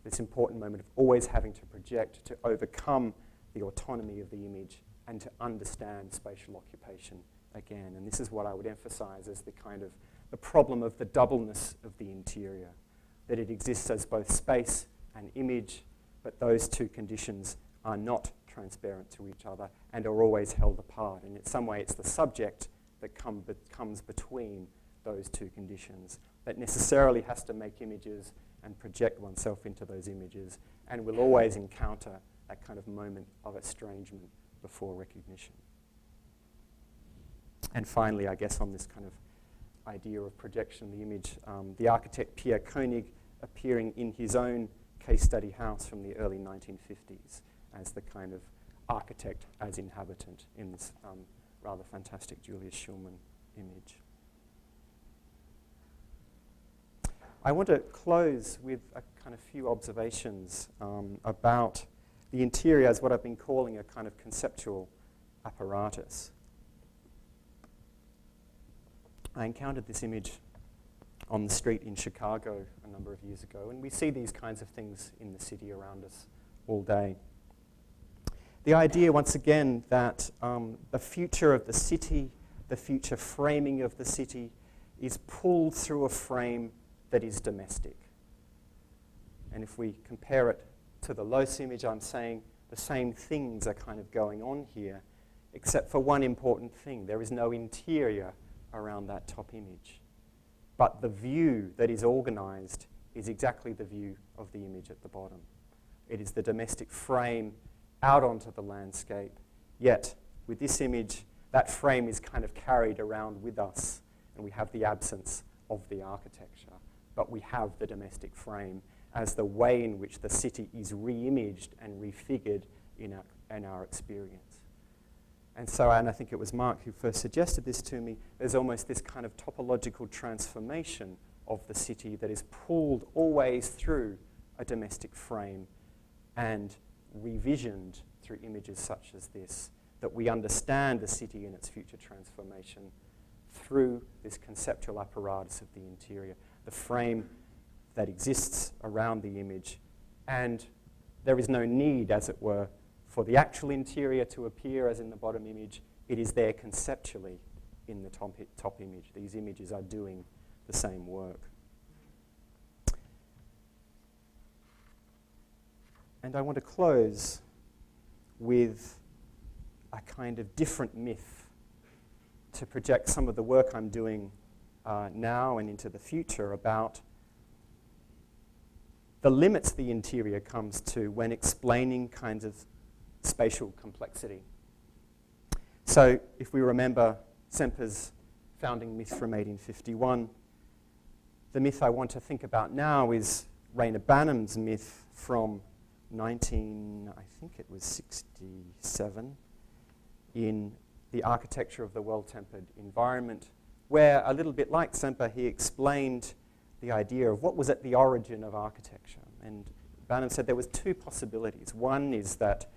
This important moment of always having to project to overcome the autonomy of the image and to understand spatial occupation again. And this is what I would emphasize as the kind of the problem of the doubleness of the interior, that it exists as both space and image, but those two conditions are not transparent to each other and are always held apart. And in some way, it's the subject that comes between those two conditions that necessarily has to make images and project oneself into those images and will always encounter that kind of moment of estrangement before recognition. And finally, I guess on this kind of idea of projection, the image, the architect Pierre Koenig appearing in his own case study house from the early 1950s as the kind of architect as inhabitant in this rather fantastic Julius Schulman image. I want to close with a kind of few observations about the interior as what I've been calling a kind of conceptual apparatus. I encountered this image on the street in Chicago a number of years ago, and we see these kinds of things in the city around us all day. The idea, once again, that the future of the city, the future framing of the city, is pulled through a frame that is domestic. And if we compare it to the Loos image, I'm saying the same things are kind of going on here, except for one important thing. There is no interior around that top image. But the view that is organized is exactly the view of the image at the bottom. It is the domestic frame out onto the landscape, yet with this image, that frame is kind of carried around with us, and we have the absence of the architecture, but we have the domestic frame as the way in which the city is re-imaged and refigured in our experience. And so, and I think it was Mark who first suggested this to me, there's almost this kind of topological transformation of the city that is pulled always through a domestic frame and revisioned through images such as this, that we understand the city in its future transformation through this conceptual apparatus of the interior, the frame that exists around the image, and there is no need, as it were, for the actual interior to appear as in the bottom image. It is there conceptually in the top image. These images are doing the same work. And I want to close with a kind of different myth to project some of the work I'm doing now and into the future about the limits the interior comes to when explaining kinds of spatial complexity. So if we remember Semper's founding myth from 1851, the myth I want to think about now is Rayner Banham's myth from 1967 in The Architecture of the Well-Tempered Environment, where a little bit like Semper, he explained the idea of what was at the origin of architecture. And Banham said there was two possibilities. One is that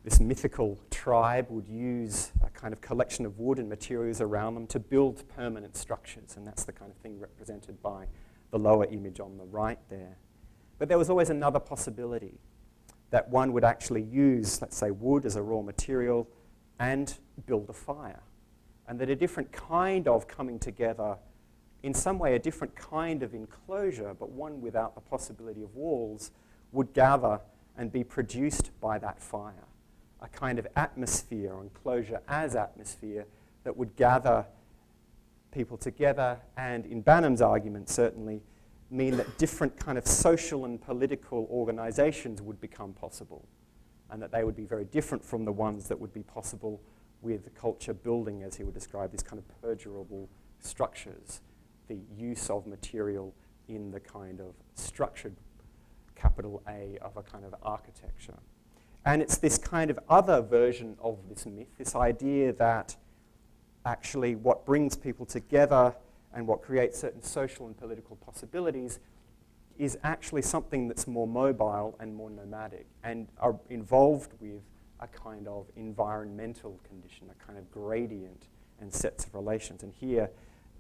this mythical tribe would use a kind of collection of wood and materials around them to build permanent structures, and that's the kind of thing represented by the lower image on the right there. But there was always another possibility, that one would actually use, let's say, wood as a raw material and build a fire, and that a different kind of coming together, in some way a different kind of enclosure, but one without the possibility of walls, would gather and be produced by that fire. a kind of atmosphere or enclosure as atmosphere that would gather people together and, in Banham's argument certainly, mean that different kind of social and political organizations would become possible, and that they would be very different from the ones that would be possible with culture building, as he would describe, these kind of perdurable structures, the use of material in the kind of structured capital A of a kind of architecture. And it's this kind of other version of this myth, this idea that actually what brings people together and what creates certain social and political possibilities is actually something that's more mobile and more nomadic and are involved with a kind of environmental condition, a kind of gradient and sets of relations. And here,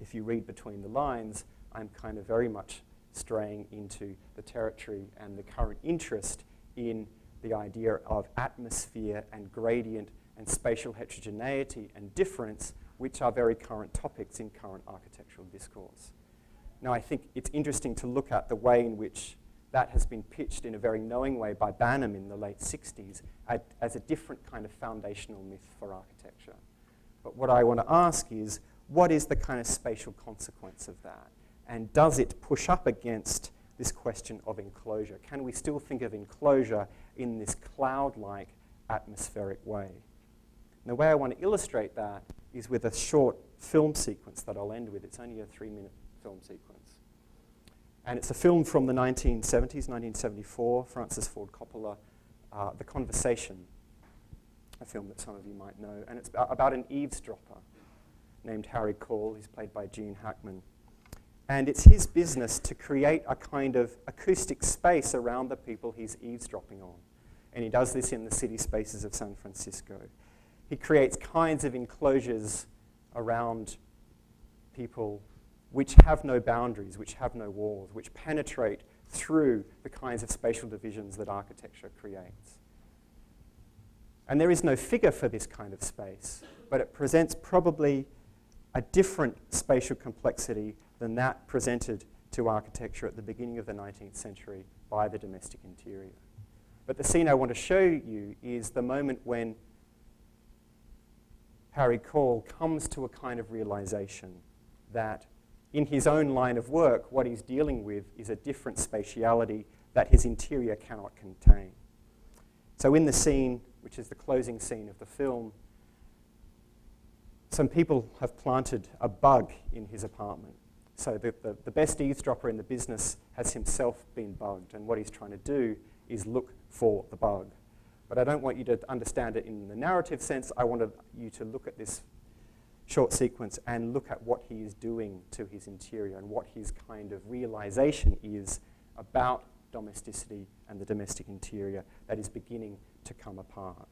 if you read between the lines, I'm kind of very much straying into the territory and the current interest in the idea of atmosphere and gradient and spatial heterogeneity and difference, which are very current topics in current architectural discourse. Now, I think it's interesting to look at the way in which that has been pitched in a very knowing way by Banham in the late 60s as a different kind of foundational myth for architecture. But what I want to ask is, what is the kind of spatial consequence of that? And does it push up against this question of enclosure? Can we still think of enclosure in this cloud-like atmospheric way? And the way I want to illustrate that is with a short film sequence that I'll end with. It's only a 3-minute film sequence. And it's a film from the 1970s, 1974, Francis Ford Coppola, The Conversation, a film that some of you might know. And it's about an eavesdropper named Harry Cole. He's played by Gene Hackman. And it's his business to create a kind of acoustic space around the people he's eavesdropping on. And he does this in the city spaces of San Francisco. He creates kinds of enclosures around people which have no boundaries, which have no walls, which penetrate through the kinds of spatial divisions that architecture creates. And there is no figure for this kind of space, but it presents probably a different spatial complexity than that presented to architecture at the beginning of the 19th century by the domestic interior. But the scene I want to show you is the moment when Harry Cole comes to a kind of realization that in his own line of work, what he's dealing with is a different spatiality that his interior cannot contain. So in the scene, which is the closing scene of the film, some people have planted a bug in his apartment. So the best eavesdropper in the business has himself been bugged, and what he's trying to do is look for the bug. But I don't want you to understand it in the narrative sense. I wanted you to look at this short sequence and look at what he is doing to his interior and what his kind of realization is about domesticity and the domestic interior that is beginning to come apart.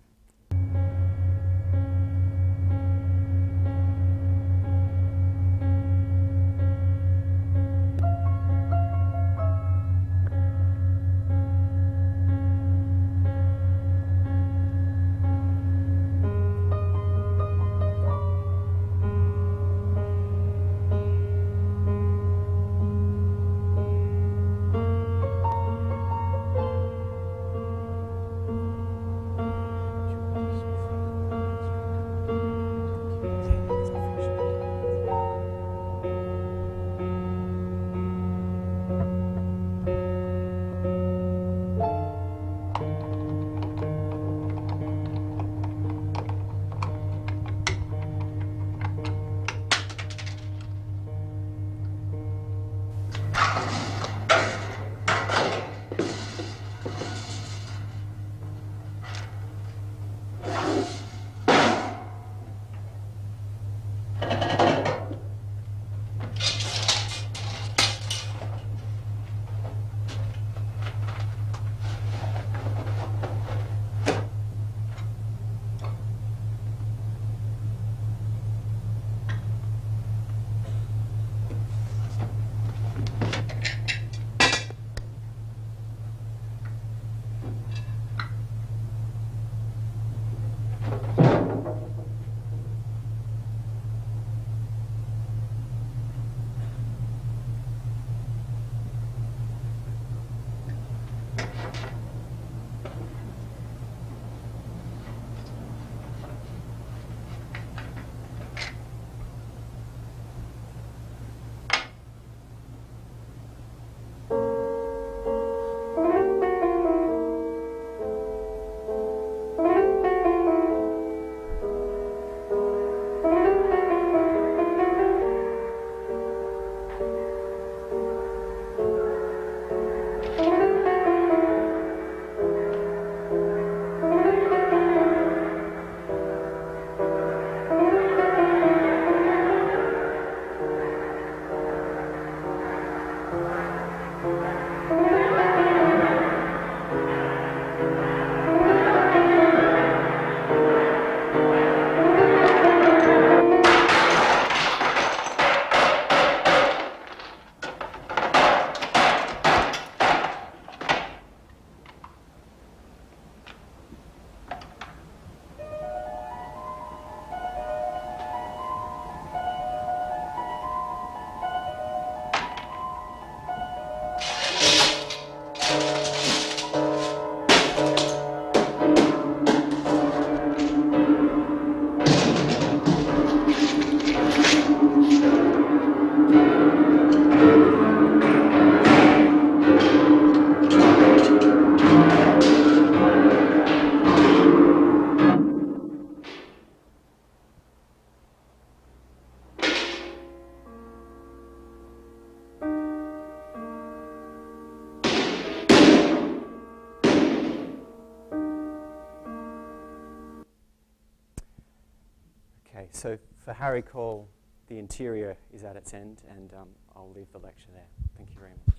Okay, so for Harry Cole, the interior is at its end, and I'll leave the lecture there. Thank you very much.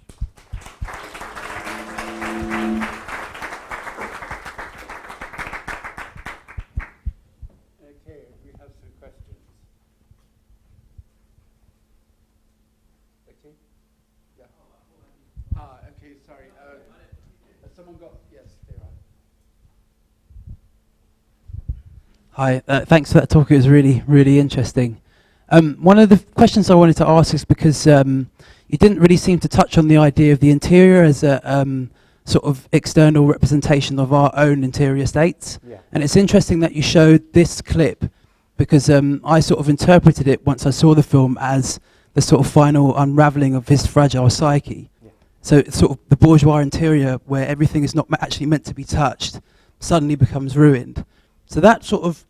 Okay, we have some questions. Okay? Yeah. Okay, sorry. Someone got, yes, there are. Hi, thanks for that talk. It was really, really interesting. One of the questions I wanted to ask is because you didn't really seem to touch on the idea of the interior as a sort of external representation of our own interior states. Yeah. And it's interesting that you showed this clip because I sort of interpreted it once I saw the film as the sort of final unravelling of his fragile psyche. Yeah. So it's sort of the bourgeois interior where everything is not actually meant to be touched suddenly becomes ruined. So that sort of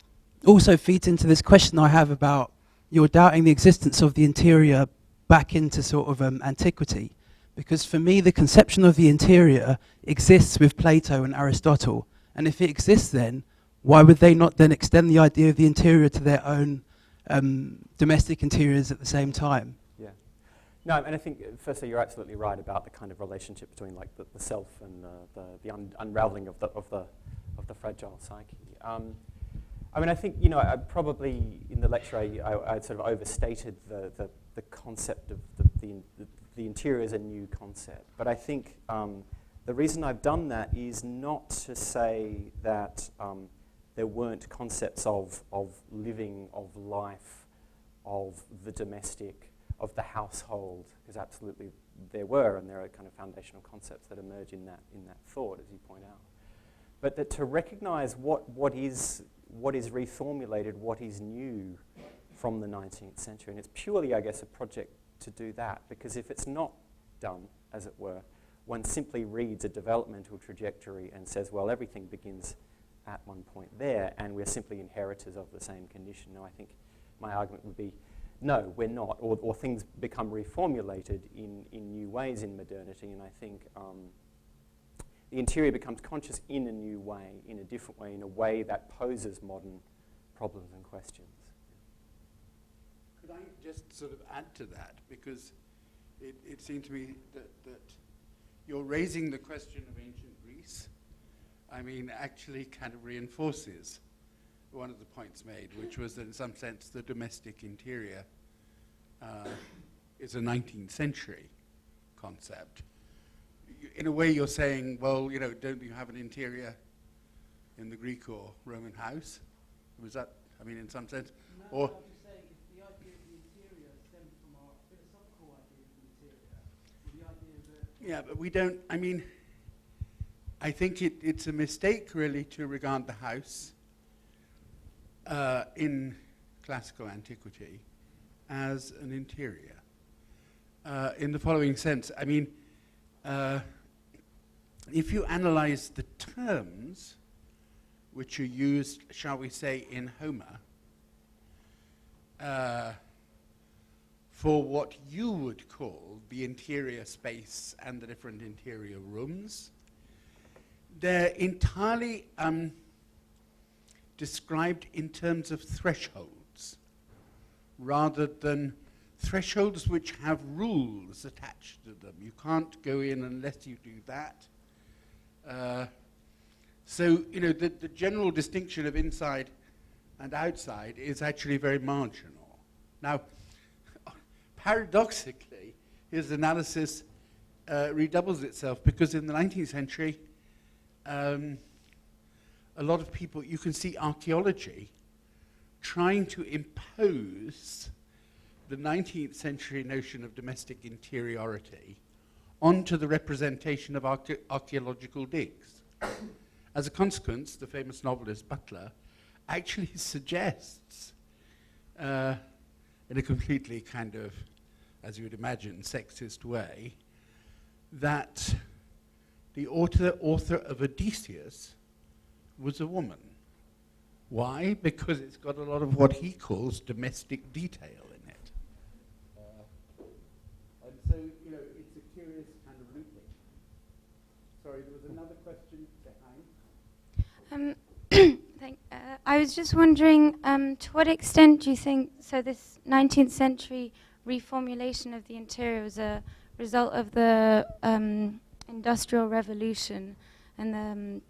also feeds into this question I have about you're doubting the existence of the interior back into sort of antiquity. Because for me, the conception of the interior exists with Plato and Aristotle. And if it exists then, why would they not then extend the idea of the interior to their own domestic interiors at the same time? Yeah. No, and I think, firstly, you're absolutely right about the kind of relationship between like the self and the unraveling of the fragile psyche. I mean, I think, you know, I probably, in the lecture, I sort of overstated the concept of the interior as a new concept. But I think the reason I've done that is not to say that there weren't concepts of living, of life, of the domestic, of the household, because absolutely there were, and there are kind of foundational concepts that emerge in that thought, as you point out. But that to recognize what is reformulated, what is new from the 19th century, and it's purely, I guess, a project to do that, because if it's not done, as it were, one simply reads a developmental trajectory and says, well, everything begins at one point there, and we're simply inheritors of the same condition. No, I think my argument would be, no, we're not, or things become reformulated in new ways in modernity, and I think the interior becomes conscious in a new way, in a different way, in a way that poses modern problems and questions. Could I just sort of add to that? Because it seemed to me that you're raising the question of ancient Greece. I mean, actually kind of reinforces one of the points made, which was that in some sense the domestic interior is a 19th century concept. In a way you're saying, well, you know, don't you have an interior in the Greek or Roman house? Was that, I mean, in some sense? No, or I'm just saying if the idea of the interior stems from our philosophical idea of the interior, the idea that... Yeah, but we don't, I mean, I think it's a mistake really to regard the house in classical antiquity as an interior. In the following sense, I mean, if you analyze the terms which are used, shall we say, in Homer, for what you would call the interior space and the different interior rooms, they're entirely described in terms of thresholds, rather than thresholds which have rules attached to them. You can't go in unless you do that. So, you know, the general distinction of inside and outside is actually very marginal. Now, paradoxically, his analysis redoubles itself, because in the 19th century, a lot of people, you can see archaeology trying to impose the 19th century notion of domestic interiority onto the representation of archaeological digs. As a consequence, the famous novelist Butler actually suggests, in a completely kind of, as you would imagine, sexist way, that the author of Odysseus was a woman. Why? Because it's got a lot of what he calls domestic detail in it. And so, you know, it's a curious kind of looping. Sorry, there was another question behind. I was just wondering, to what extent do you think, so this 19th century reformulation of the interior was a result of the Industrial Revolution and the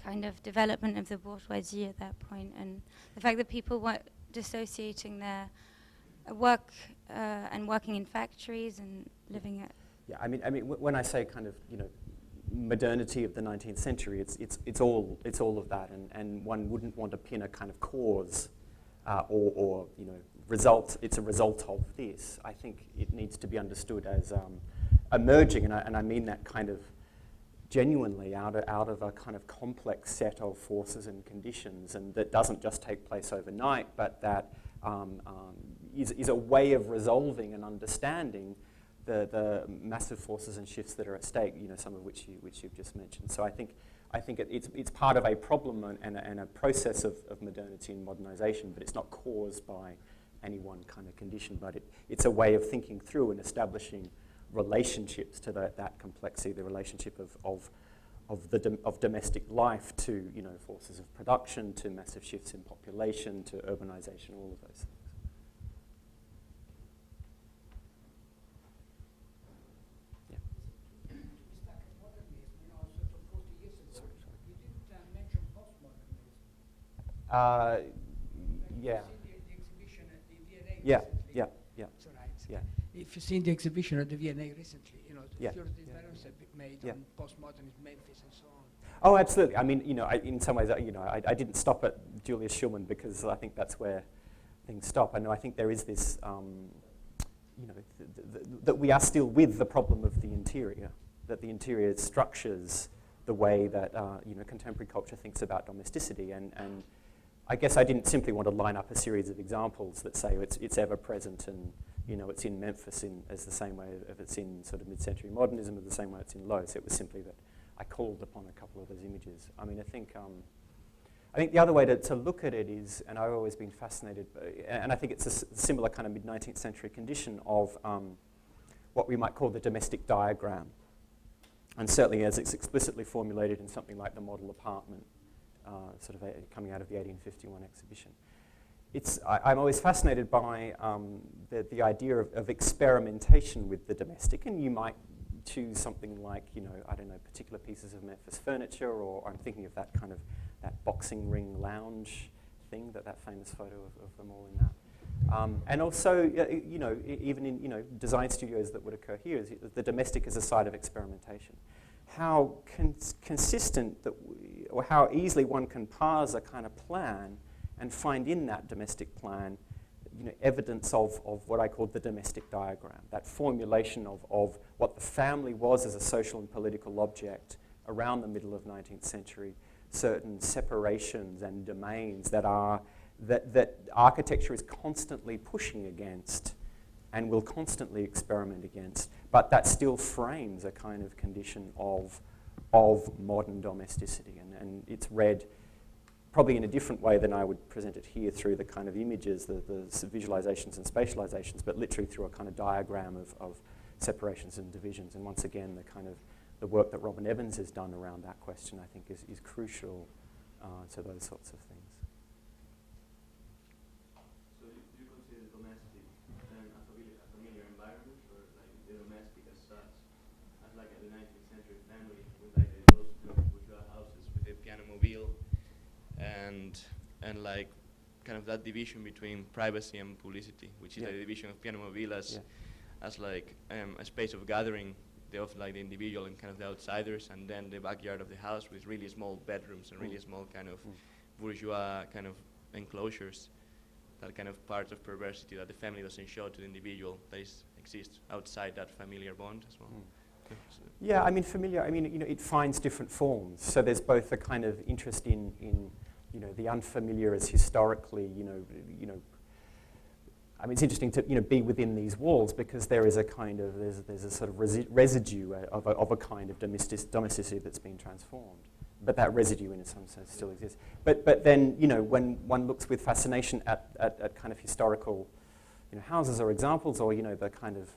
kind of development of the bourgeoisie at that point, and the fact that people were dissociating their work and working in factories and living at... Yeah, I mean, when I say kind of, modernity of the 19th century, it's all of that, and one wouldn't want to pin a kind of cause or result. It's a result of this. I think it needs to be understood as emerging, and I mean that kind of genuinely out of a kind of complex set of forces and conditions, and that doesn't just take place overnight, but that is a way of resolving and understanding the massive forces and shifts that are at stake, some of which you've just mentioned. So I think it's part of a problem and a process of modernity and modernization, but it's not caused by any one kind of condition, but it's a way of thinking through and establishing relationships to that complexity, the relationship of domestic life to forces of production, to massive shifts in population, to urbanization, all of those things. Yeah. Yeah. If you've seen the exhibition at the V&A recently, Yeah. the developments have been made on postmodernist Memphis and so on. Oh, absolutely. I mean, in some ways, I didn't stop at Julius Schulman because I think that's where things stop. I think there is this, that we are still with the problem of the interior, that the interior structures the way that contemporary culture thinks about domesticity, and I guess I didn't simply want to line up a series of examples that say it's ever present and it's in Memphis as the same way if it's in sort of mid-century modernism, or the same way it's in Lowe. So it was simply that I called upon a couple of those images. I mean, I think the other way to look at it is, and I've always been fascinated, and I think it's a similar kind of mid-19th century condition of what we might call the domestic diagram, and certainly as it's explicitly formulated in something like the model apartment, coming out of the 1851 exhibition. I'm always fascinated by the idea of experimentation with the domestic, and you might choose something like, particular pieces of Memphis furniture, or I'm thinking of that kind of that boxing ring lounge thing, that famous photo of them all in that. And also, even in design studios that would occur here, is the domestic is a site of experimentation. How consistent or how easily one can parse a kind of plan and find in that domestic plan, evidence of what I call the domestic diagram, that formulation of what the family was as a social and political object around the middle of 19th century, certain separations and domains that architecture is constantly pushing against and will constantly experiment against, but that still frames a kind of condition of modern domesticity, and it's read probably in a different way than I would present it here through the kind of images, the visualizations and spatializations, but literally through a kind of diagram of separations and divisions. And once again, the work that Robin Evans has done around that question, I think, is crucial to those sorts of things. So do you consider domestic a familiar environment, or like the domestic as such, as like a 19th century family with like those bourgeois houses with the piano mobile, and like kind of that division between privacy and publicity, which is the division of piano mobile as like a space of gathering of like the individual and kind of the outsiders, and then the backyard of the house with really small bedrooms and really small kind of bourgeois kind of enclosures, that kind of part of perversity that the family doesn't show to the individual that exists outside that familiar bond as well. Yeah, I mean, familiar, it finds different forms. So there's both a kind of interest in the unfamiliar as historically, it's interesting to be within these walls, because there is a kind of there's a sort of residue of a kind of domesticity that's been transformed, but that residue in some sense still exists. But then when one looks with fascination at kind of historical houses or examples, or the kind of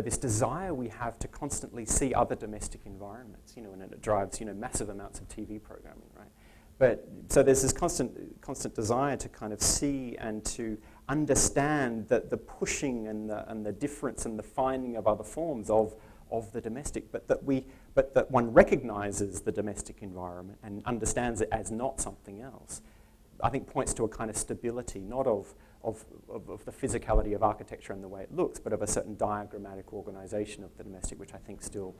this desire we have to constantly see other domestic environments, and it drives massive amounts of TV programming, right? so there's this constant desire to kind of see and to understand that the pushing and the difference and the finding of other forms of the domestic, but that one recognizes the domestic environment and understands it as not something else, I think points to a kind of stability, not of the physicality of architecture and the way it looks, but of a certain diagrammatic organization of the domestic, which I think still,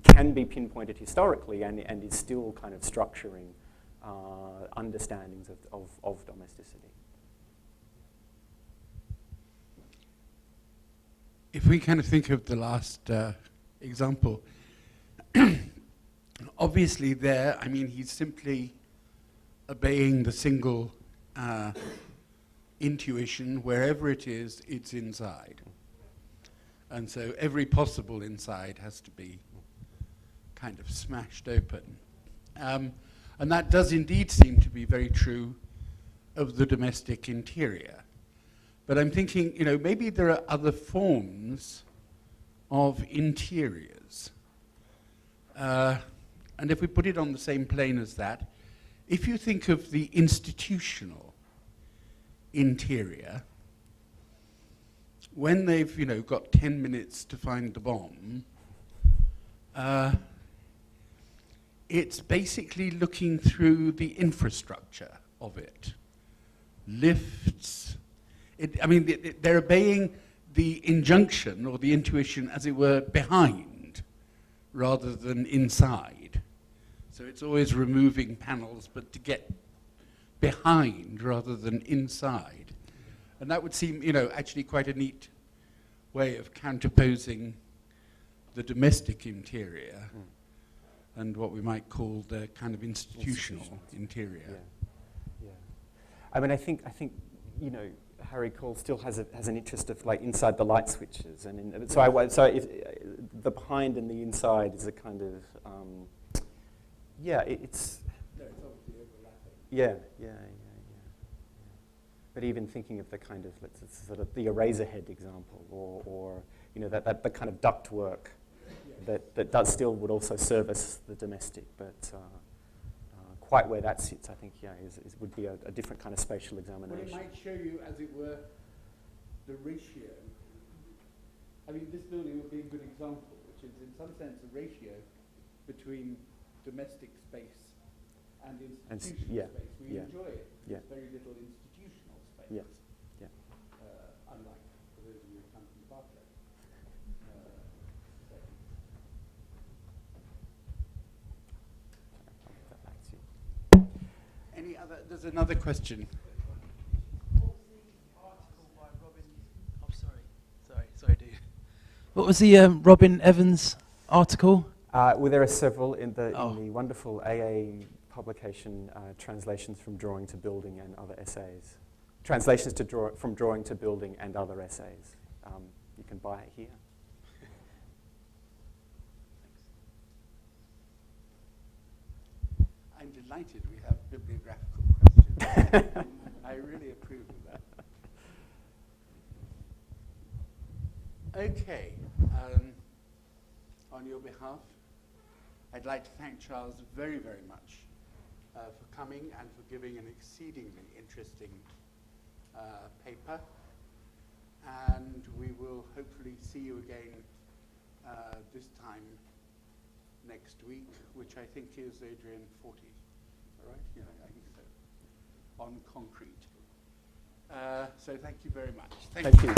can be pinpointed historically and is still kind of structuring understandings of domesticity. If we kind of think of the last example, obviously there, I mean, he's simply obeying the single intuition, wherever it is, it's inside. And so every possible inside has to be kind of smashed open. And that does indeed seem to be very true of the domestic interior. But I'm thinking, maybe there are other forms of interiors. And if we put it on the same plane as that, if you think of the institutional interior, when they've, got 10 minutes to find the bomb, it's basically looking through the infrastructure of it. Lifts. They're obeying the injunction or the intuition, as it were, behind rather than inside. So it's always removing panels, but to get behind rather than inside. And that would seem, actually quite a neat way of counterposing the domestic interior and what we might call the kind of institutional interior. Yeah. I think Harry Cole still has an interest of inside the light switches, and so if the behind and the inside is a kind of it's obviously overlapping. Yeah. But even thinking of the kind of sort of the Eraserhead example, or that the kind of ductwork that does still would also service the domestic, but quite where that sits, I think, would be a different kind of spatial examination. Well, it might show you, as it were, the ratio. This building would be a good example, which is in some sense a ratio between domestic space and institutional space. We enjoy it. There's very little institutional space. Yeah. Unlike for those of you who come from Barclay. Any other? There's another question. What was the article by Robin? Oh, sorry, dude. What was the Robin Evans article? Well, there are several in the wonderful AA publication, Translations from Drawing to Building and Other Essays. Translations from Drawing to Building and Other Essays. You can buy it here. I'm delighted we have bibliographical questions. I really approve of that. Okay. On your behalf, I'd like to thank Charles very, very much for coming and for giving an exceedingly interesting paper. And we will hopefully see you again this time next week, which I think is, Adrian, 40. All right? Yeah, I think so. On concrete. So thank you very much. Thank you.